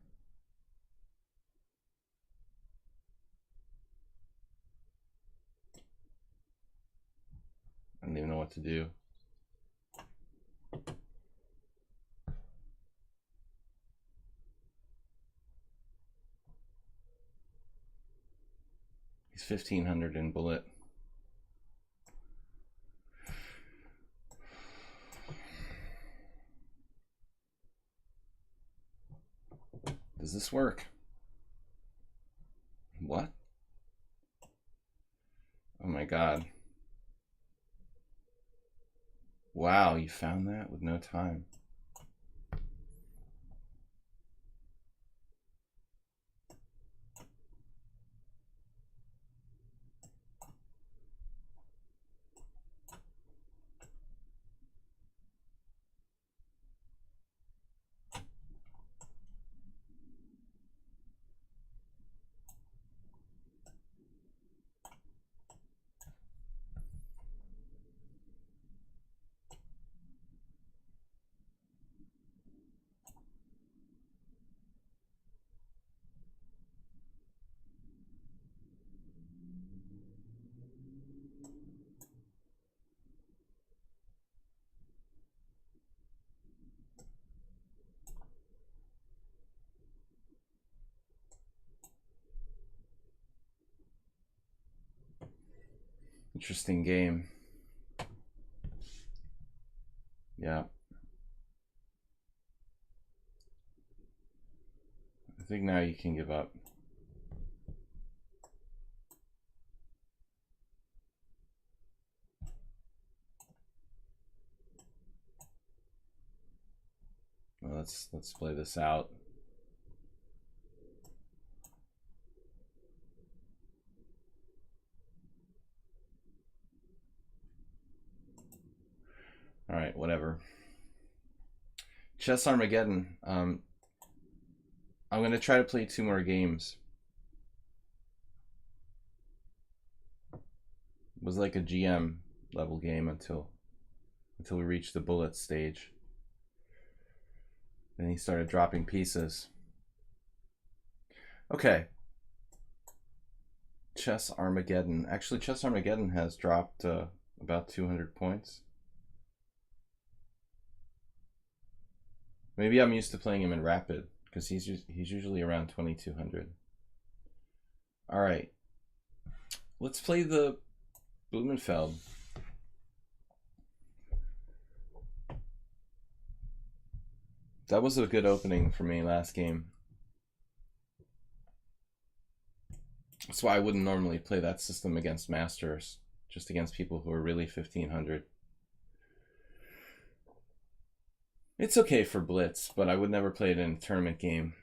I don't even know what to do. He's 1500 in bullet. Does this work? What? Oh my god. Wow, you found that with no time. Interesting game. Yeah. I think now you can give up. Well, let's play this out. All right, whatever. Chess Armageddon. I'm going to try to play 2 more games. It was like a GM level game until we reached the bullet stage. Then he started dropping pieces. Okay. Chess Armageddon. Actually, Chess Armageddon has dropped about 200 points. Maybe I'm used to playing him in Rapid, because he's usually around 2200. All right, let's play the Blumenfeld. That was a good opening for me last game. That's why I wouldn't normally play that system against masters, just against people who are really 1500. It's okay for blitz, but I would never play it in a tournament game.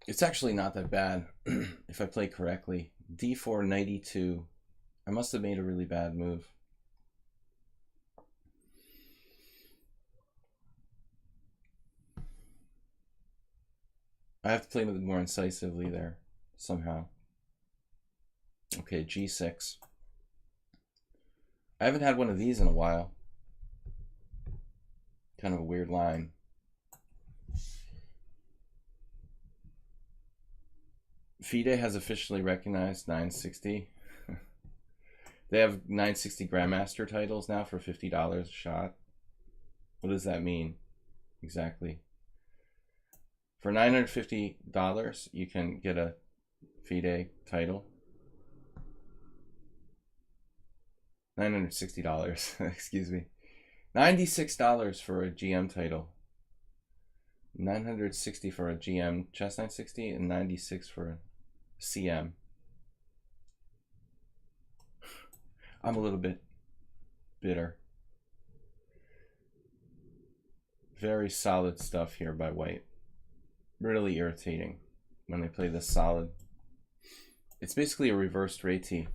It's actually not that bad if I play correctly. D4 92. I must have made a really bad move. I have to play with it more incisively there somehow. Okay, G6. I haven't had one of these in a while. Kind of a weird line. FIDE has officially recognized 960. They have 960 Grandmaster titles now for $50 a shot. What does that mean exactly? For $950, you can get a FIDE title. $960, excuse me. $96 for a GM title. $960 for a GM Chess 960 and $96 for a CM. I'm a little bit bitter. Very solid stuff here by white. Really irritating when they play this solid. It's basically a reversed Reti.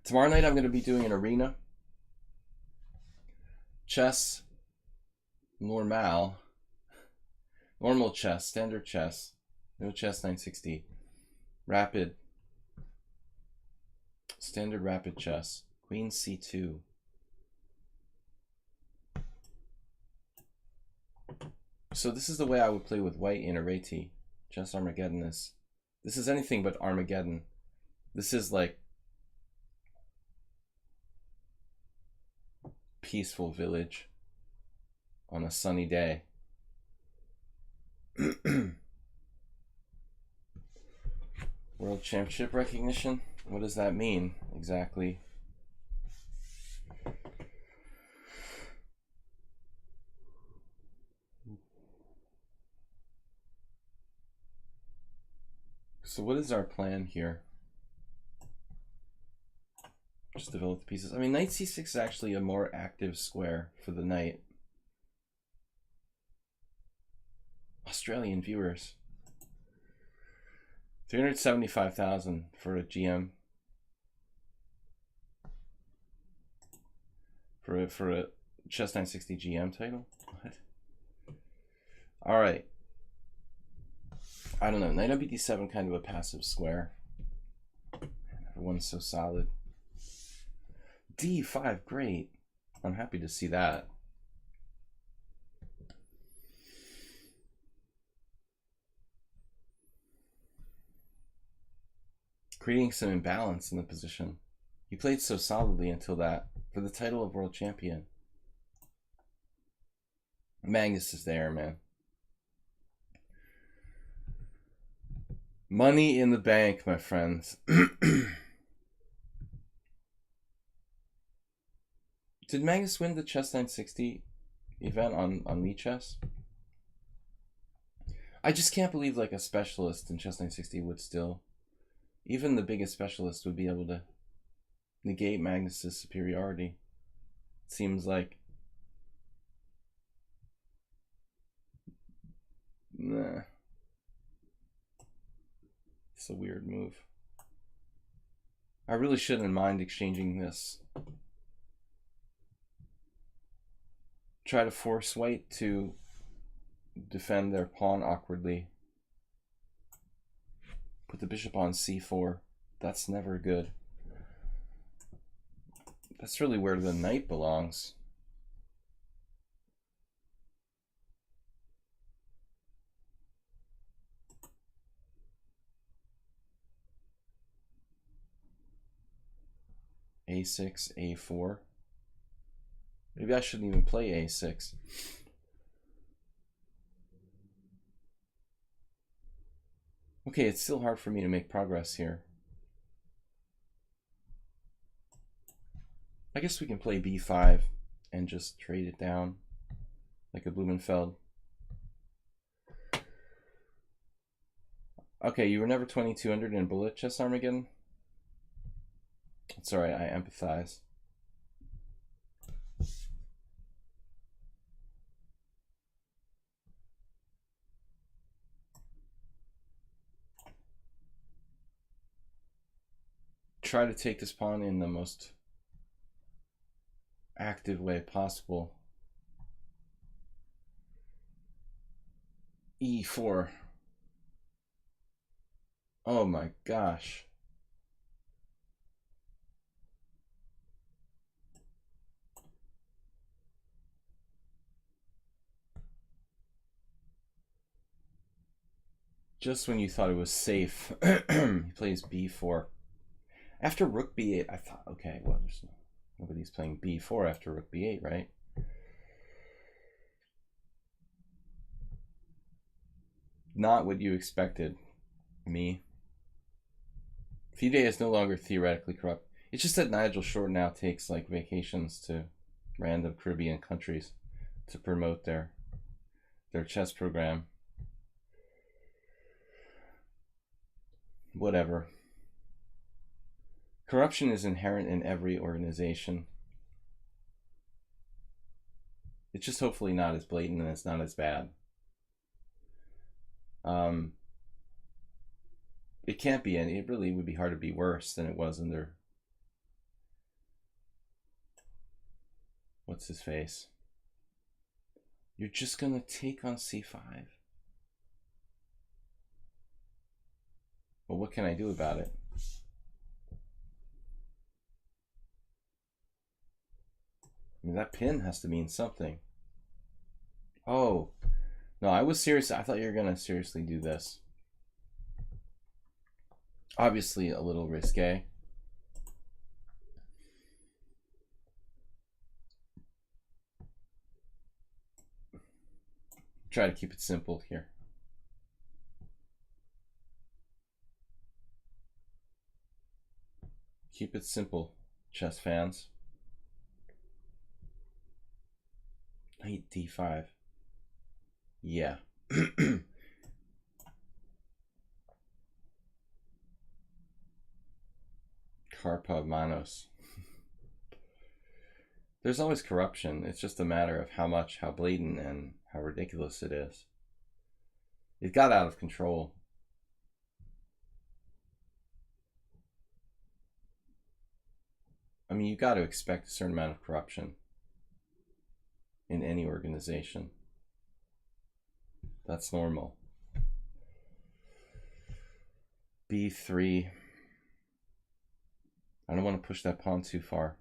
Tomorrow night I'm going to be doing an arena. Chess. Normal chess. Standard chess. No chess 960. Rapid. Standard rapid chess. Queen c2. So this is the way I would play with white in a Reti. Chess Armageddon is. This is anything but Armageddon. This is like peaceful village on a sunny day. World Championship recognition? What does that mean exactly? So what is our plan here? Just develop the pieces. I mean, knight c6 is actually a more active square for the knight. Australian viewers. 375,000 for a GM. For a Chess 960 GM title? What? Alright. I don't know. Knight on bd7, kind of a passive square. Everyone's so solid. d5, great. I'm happy to see that. Creating some imbalance in the position. He played so solidly until that for the title of world champion. Magnus is there, man. Money in the bank, my friends. Did Magnus win the Chess 960 event on lichess? I just can't believe like a specialist in Chess 960 would still, even the biggest specialist would be able to negate Magnus's superiority. It seems like, nah. It's a weird move. I really shouldn't mind exchanging this. Try to force white to defend their pawn awkwardly. Put the bishop on c4. That's never good. That's really where the knight belongs. a6, a4. Maybe I shouldn't even play a6. Okay, it's still hard for me to make progress here. I guess we can play b5 and just trade it down like a Blumenfeld. Okay, you were never 2200 in bullet chess Armageddon? It's alright, I empathize. Try to take this pawn in the most active way possible. e4. Oh my gosh. Just when you thought it was safe, he plays b4. After rook b8, I thought, okay, well, there's nobody's playing b4 after rook b8, right? Not what you expected, me. FIDE is no longer theoretically corrupt. It's just that Nigel Short now takes like vacations to random Caribbean countries to promote their chess program. Whatever. Corruption is inherent in every organization. It's just hopefully not as blatant and it's not as bad. It can't be, and it really would be hard to be worse than it was under, what's his face? You're just gonna take on c5. Well, what can I do about it? I mean, that pin has to mean something. Oh, no, I was serious. I thought you were gonna seriously do this. Obviously a little risque. Try to keep it simple here. Keep it simple, chess fans. Knight d5. Yeah. Karpov Manos. There's always corruption. It's just a matter of how much, how blatant, and how ridiculous it is. It got out of control. I mean, you got to expect a certain amount of corruption in any organization. That's normal. b3. I don't want to push that pawn too far.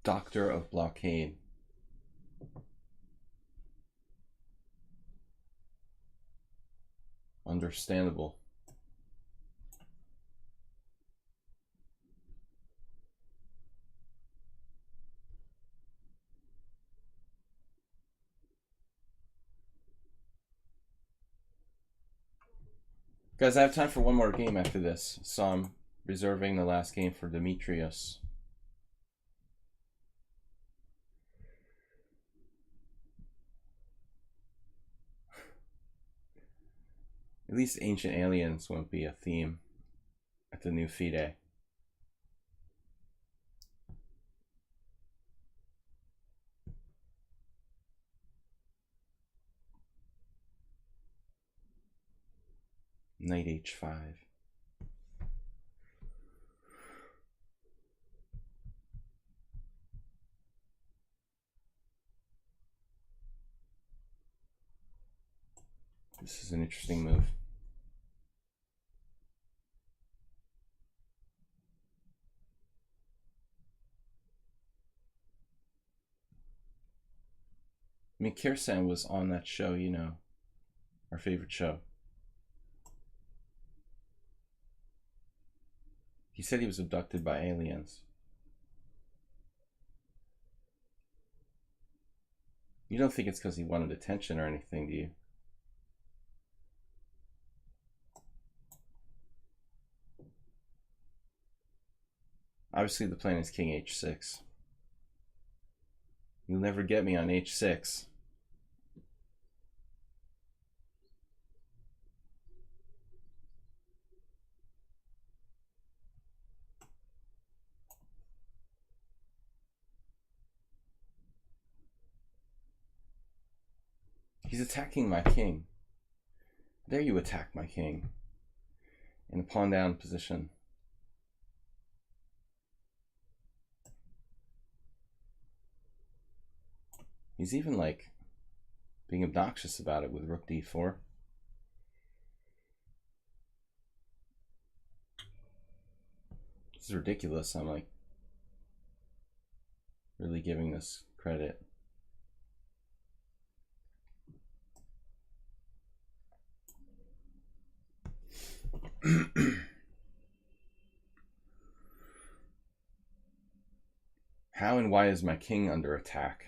Doctor of blockade. Understandable. Guys, I have time for one more game after this, so I'm reserving the last game for Demetrius. At least Ancient Aliens won't be a theme at the new FIDE. Knight h5. This is an interesting move. I mean, Kirsan was on that show, you know, our favorite show. He said he was abducted by aliens. You don't think it's because he wanted attention or anything, do you? Obviously the plan is king h6. You'll never get me on h6. He's attacking my king. There you attack my king. In a pawn down position. He's even like being obnoxious about it with rook d4. This is ridiculous. I'm like really giving this credit. How and why is my king under attack?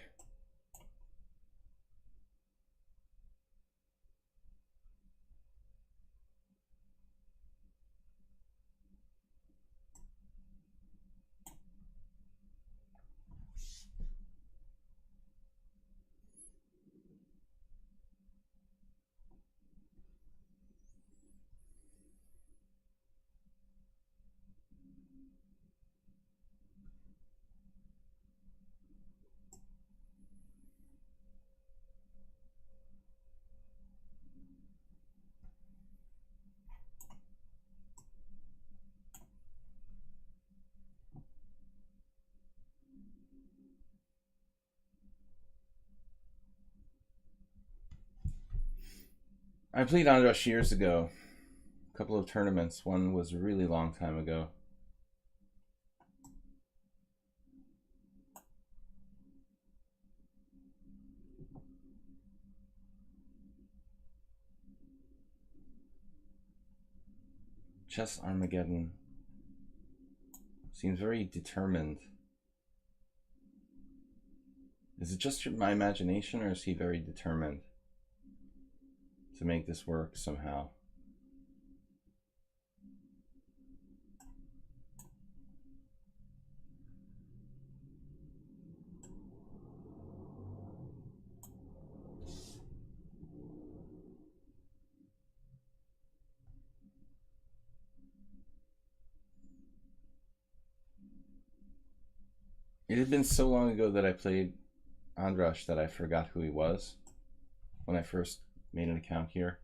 I played Andras years ago. A couple of tournaments. One was a really long time ago. Chess Armageddon. Seems very determined. Is it just my imagination, or is he very determined to make this work somehow? It had been so long ago that I played Andras that I forgot who he was when I first made an account here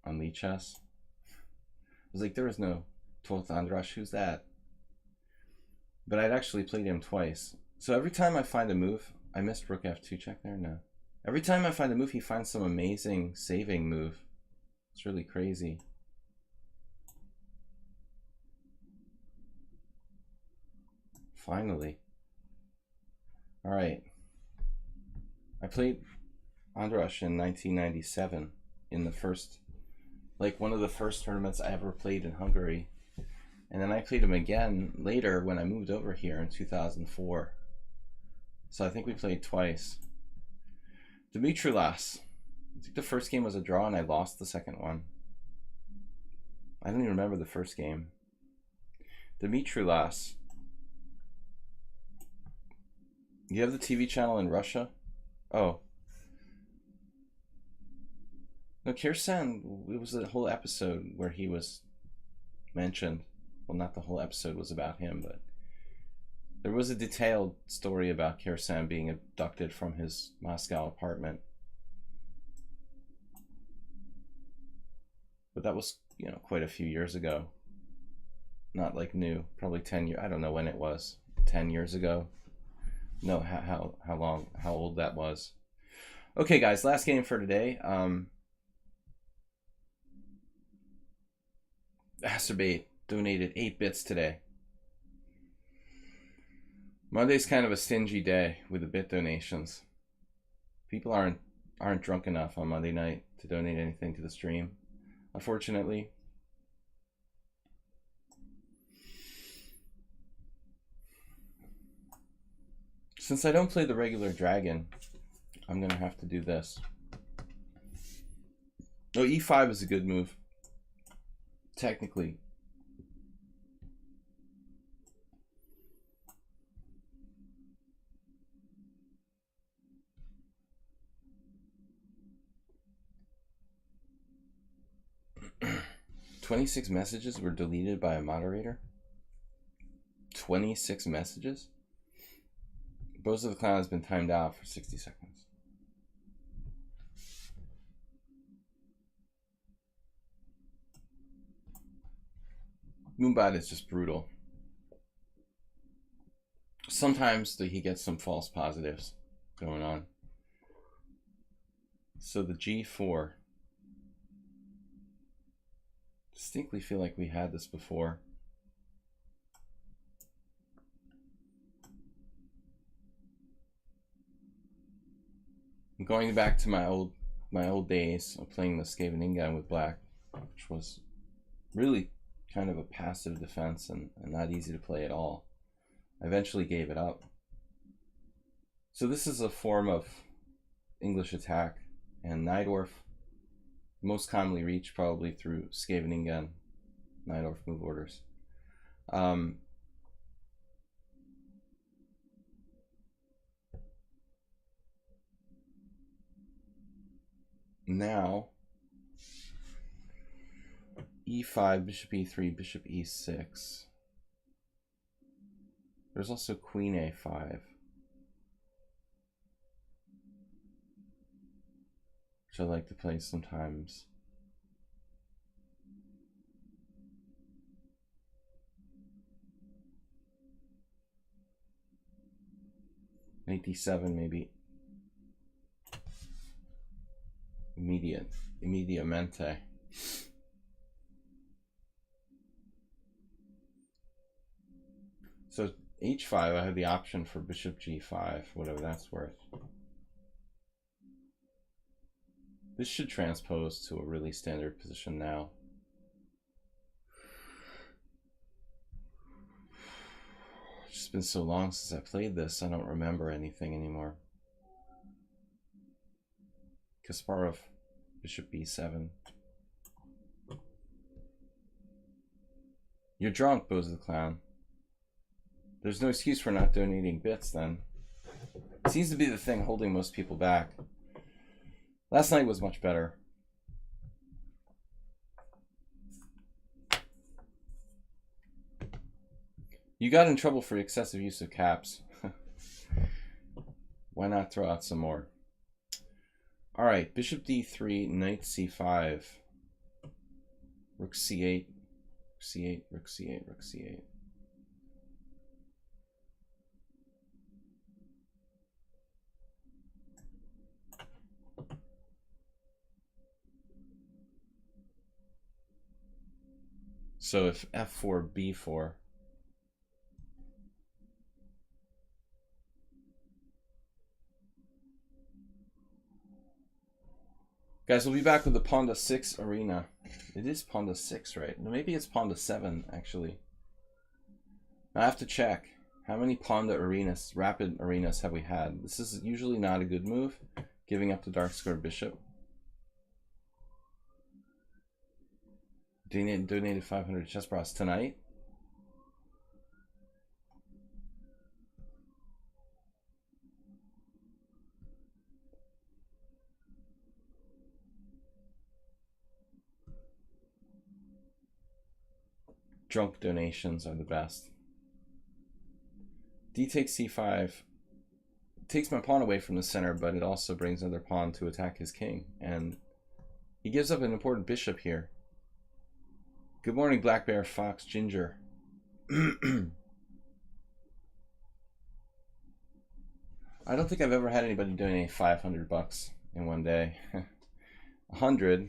on lichess. I was like, there is no Toth Andras, who's that? But I'd actually played him twice. So every time I find a move, I missed rook f2 check there? No. Every time I find a move, he finds some amazing saving move. It's really crazy. Finally. All right. I played Andras in 1997 in the first, like one of the first tournaments I ever played in Hungary. And then I played him again later when I moved over here in 2004. So I think we played twice. Dimitrulas. I think the first game was a draw and I lost the second one. I don't even remember the first game. Dimitrulas. You have the TV channel in Russia? Oh. No, Kirsan, it was a whole episode where he was mentioned. Well, not the whole episode was about him, but there was a detailed story about Kirsan being abducted from his Moscow apartment. But that was, you know, quite a few years ago. Not like new, probably 10 years. I don't know when it was. 10 years ago. No, how old that was. Okay, guys, last game for today. Acerbate donated 8 bits today. Monday's kind of a stingy day with the bit donations. People aren't drunk enough on Monday night to donate anything to the stream, unfortunately. Since I don't play the regular dragon, I'm gonna have to do this. Oh, e5 is a good move. Technically. "26 messages were deleted by a moderator." 26 messages? Bows of the Clown has been timed out for 60 seconds. Moonbot is just brutal. Sometimes he gets some false positives going on. So the G4. Distinctly feel like we had this before. I'm going back to my old days of playing the Skaveningen with black, which was really kind of a passive defense and not easy to play at all. I eventually gave it up. So this is a form of English attack, and Najdorf, most commonly reached probably through Skaveningen, Najdorf move orders. Now, e5, bishop e3, bishop e6. There's also queen a5, which I like to play sometimes. Knight d7 maybe. immediatamente. So h5, I have the option for bishop g5, whatever that's worth. This should transpose to a really standard position now. It's just been so long since I played this, I don't remember anything anymore. Kasparov, bishop b7. You're drunk, Bose the Clown. There's no excuse for not donating bits then. It seems to be the thing holding most people back. Last night was much better. You got in trouble for excessive use of caps. Why not throw out some more? All right, bishop d3, knight c5, rook c8, c8, rook c8, rook c8. So if f4, b4, guys, we'll be back with the Pawn to 6 arena. It is Pawn to 6, right? No, maybe it's Pawn to 7, actually. I have to check. How many Pawn to arenas, rapid arenas have we had? This is usually not a good move, giving up the dark square bishop. Donated 500 chess bras tonight. Drunk donations are the best. D takes c5. Takes my pawn away from the center, but it also brings another pawn to attack his king. And he gives up an important bishop here. Good morning, Black Bear, Fox, Ginger. I don't think I've ever had anybody donate $500 in one day. 100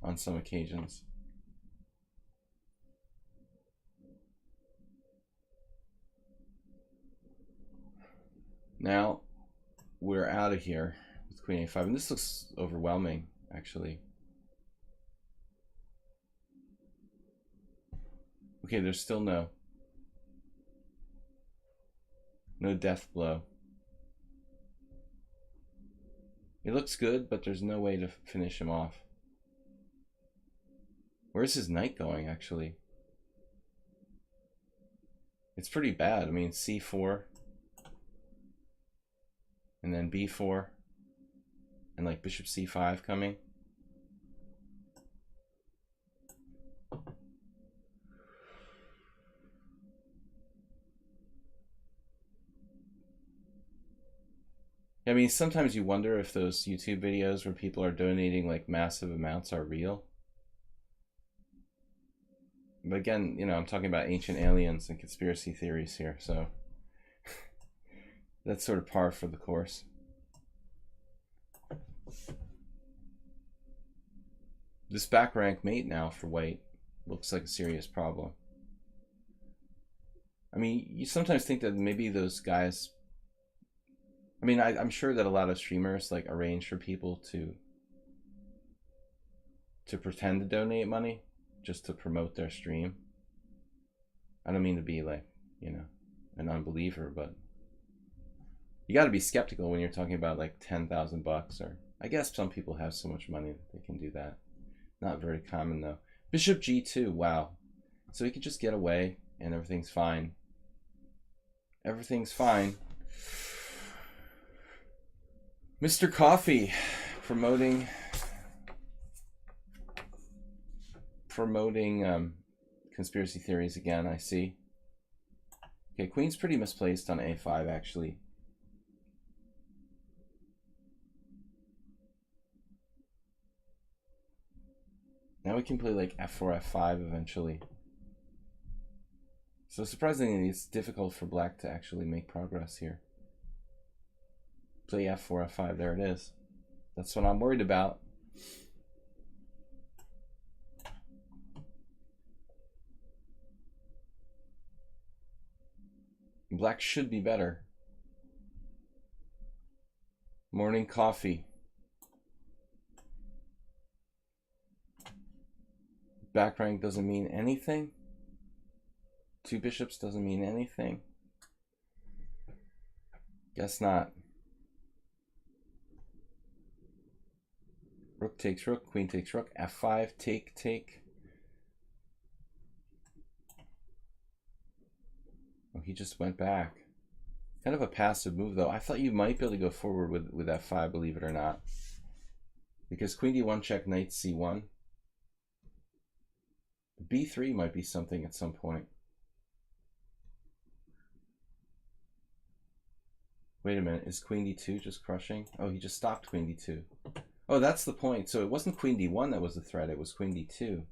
on some occasions. Now we're out of here with Queen A5, and this looks overwhelming, actually. Okay, there's still no death blow. It looks good, but there's no way to finish him off. Where's his knight going, actually? It's pretty bad. I mean, c4, and then b4, and like bishop c5 coming. I mean, sometimes you wonder if those YouTube videos where people are donating like massive amounts are real. But again, you know, I'm talking about ancient aliens and conspiracy theories here, so that's sort of par for the course. This back rank mate now for white looks like a serious problem. I mean, you sometimes think that maybe those guys, I mean, I'm sure that a lot of streamers like arrange for people to pretend to donate money just to promote their stream. I don't mean to be like, you know, an unbeliever, but you got to be skeptical when you're talking about like $10,000, or I guess some people have so much money that they can do that. Not very common though. Bishop g2, wow. So he could just get away and everything's fine. Everything's fine. Mr. Coffee promoting conspiracy theories again, I see. Okay, queen's pretty misplaced on a5 actually. Now we can play like f4, f5 eventually. So surprisingly, it's difficult for black to actually make progress here. Play f4, f5, there it is. That's what I'm worried about. Black should be better. Morning coffee. Back rank doesn't mean anything. 2 bishops doesn't mean anything. Guess not. Rook takes rook, queen takes rook, f5, take. Oh, he just went back. Kind of a passive move, though. I thought you might be able to go forward with f5, believe it or not. Because queen d1 check, knight c1. b3 might be something at some point. Wait a minute, is queen d2 just crushing? Oh, he just stopped queen d2. Oh, that's the point. So it wasn't queen d1 that was the threat, it was queen d2.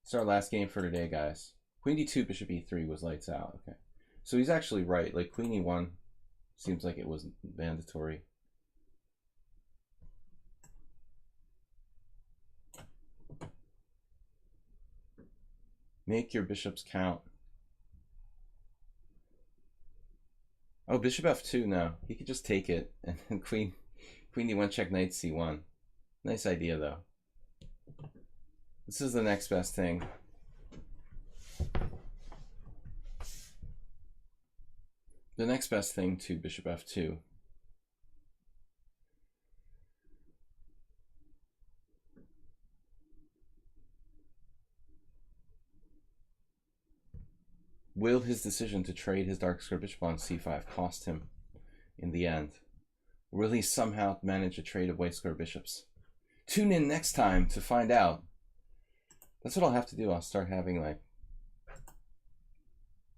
It's our last game for today, guys. Queen d2, bishop e3 was lights out. Okay. So he's actually right. Like queen e1 seems like it was mandatory. Make your bishops count. Oh, bishop f2 now. He could just take it and then queen d1 check, knight c1. Nice idea, though. This is the next best thing. The next best thing to bishop f2. Will his decision to trade his dark square bishop on c5 cost him in the end? Will he somehow manage a trade of white square bishops? Tune in next time to find out. That's what I'll have to do. I'll start having like...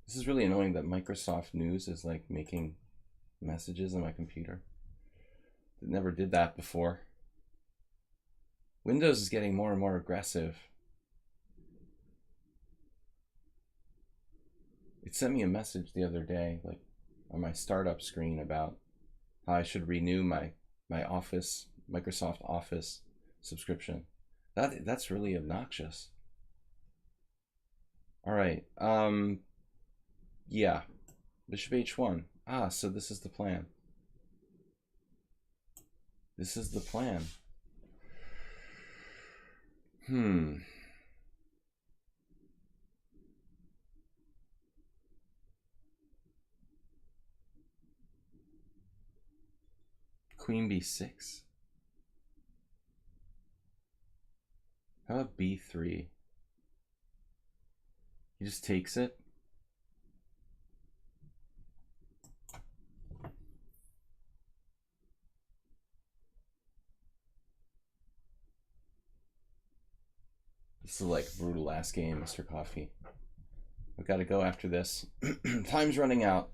This is really annoying that Microsoft News is like making messages on my computer. It never did that before. Windows is getting more and more aggressive. It sent me a message the other day, like on my startup screen, about how I should renew my Office, Microsoft Office subscription. That's really obnoxious. All right. Yeah. Bishop h1. Ah, so this is the plan. This is the plan. Queen b6. How about b3? He just takes it. This is like brutal last game, Mr. Coffee. I've got to go after this. Time's running out.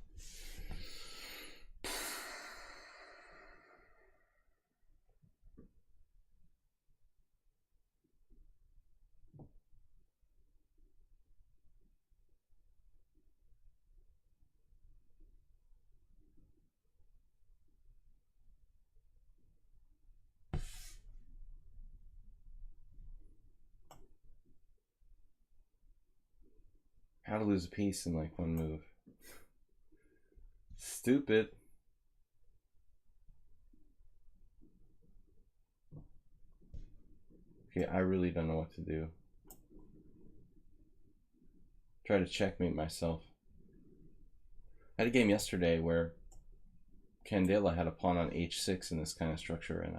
How to lose a piece in like one move. Stupid. Okay, I really don't know what to do. Try to checkmate myself. I had a game yesterday where Candela had a pawn on h6 in this kind of structure, and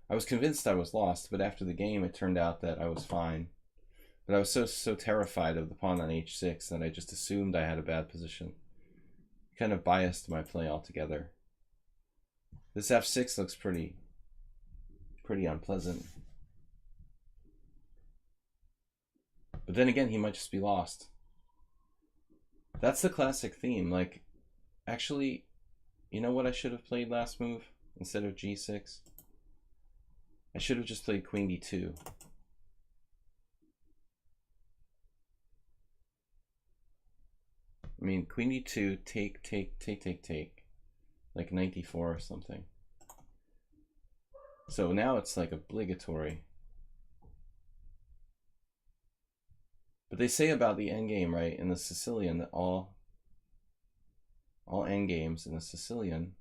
I was convinced I was lost, but after the game it turned out that I was fine. But I was so terrified of the pawn on h6 that I just assumed I had a bad position. Kind of biased my play altogether. This f6 looks pretty unpleasant. But then again, he might just be lost. That's the classic theme. Like, actually, you know what I should have played last move instead of g6? I should have just played queen d2. I mean, queen d2, take, like knight d4 or something. So now it's like obligatory. But they say about the endgame, right, in the Sicilian, that all endgames in the Sicilian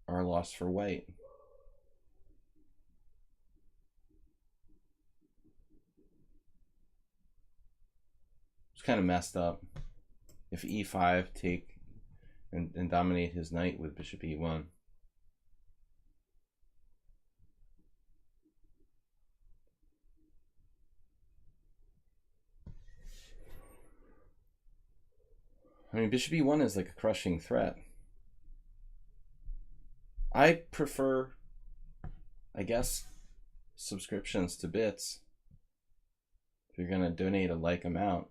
are lost for white. It's kind of messed up. If e5 take and dominate his knight with bishop e1. I mean, bishop e1 is like a crushing threat. I prefer, I guess, subscriptions to bits if you're going to donate a like amount.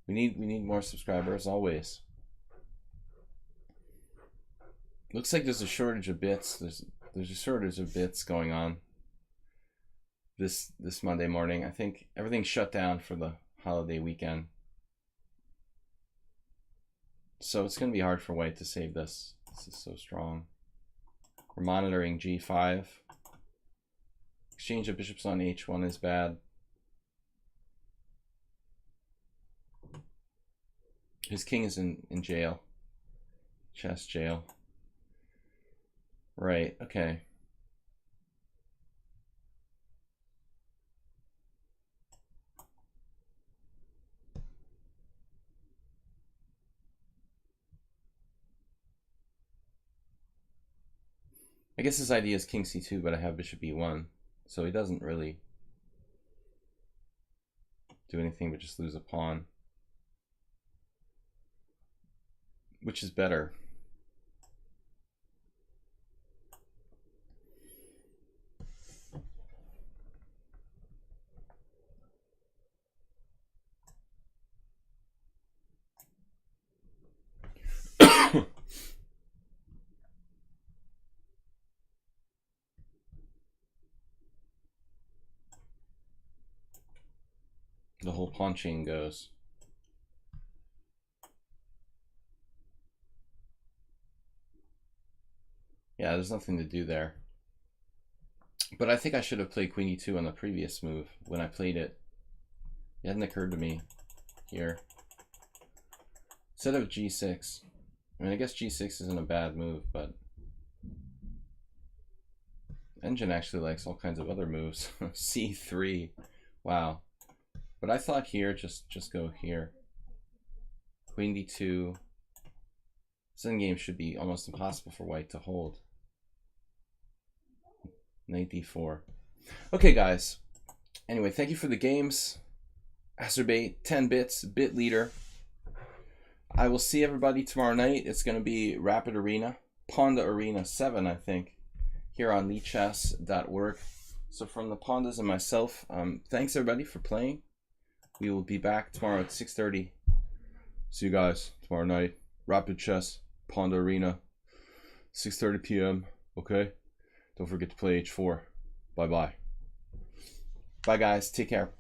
We need more subscribers always. Looks like there's a shortage of bits. There's a shortage of bits going on this Monday morning. I think everything's shut down for the holiday weekend. So it's going to be hard for white to save this. This is so strong. We're monitoring g5. Exchange of bishops on h1 is bad. His king is in jail. Chess jail. Right, okay. I guess his idea is king c2, but I have bishop e1. So he doesn't really do anything but just lose a pawn. Which is better. The whole pawn chain goes. Yeah, there's nothing to do there. But I think I should have played queen e2 on the previous move when I played it. It hadn't occurred to me here. Instead of g6. I mean, I guess g6 isn't a bad move, but Engine actually likes all kinds of other moves. c3. Wow. But I thought here, just go here. Queen d2. This endgame should be almost impossible for white to hold. Knight d4. Okay, guys. Anyway, thank you for the games. Acerbate, 10 bits, bit leader. I will see everybody tomorrow night. It's going to be Rapid Arena, Ponda Arena 7, I think, here on lichess.org. So from the Pondas and myself, thanks everybody for playing. We will be back tomorrow at 6:30. See you guys tomorrow night. Rapid Chess, Ponda Arena, 6:30 p.m. Okay? Don't forget to play h4. Bye-bye. Bye, guys. Take care.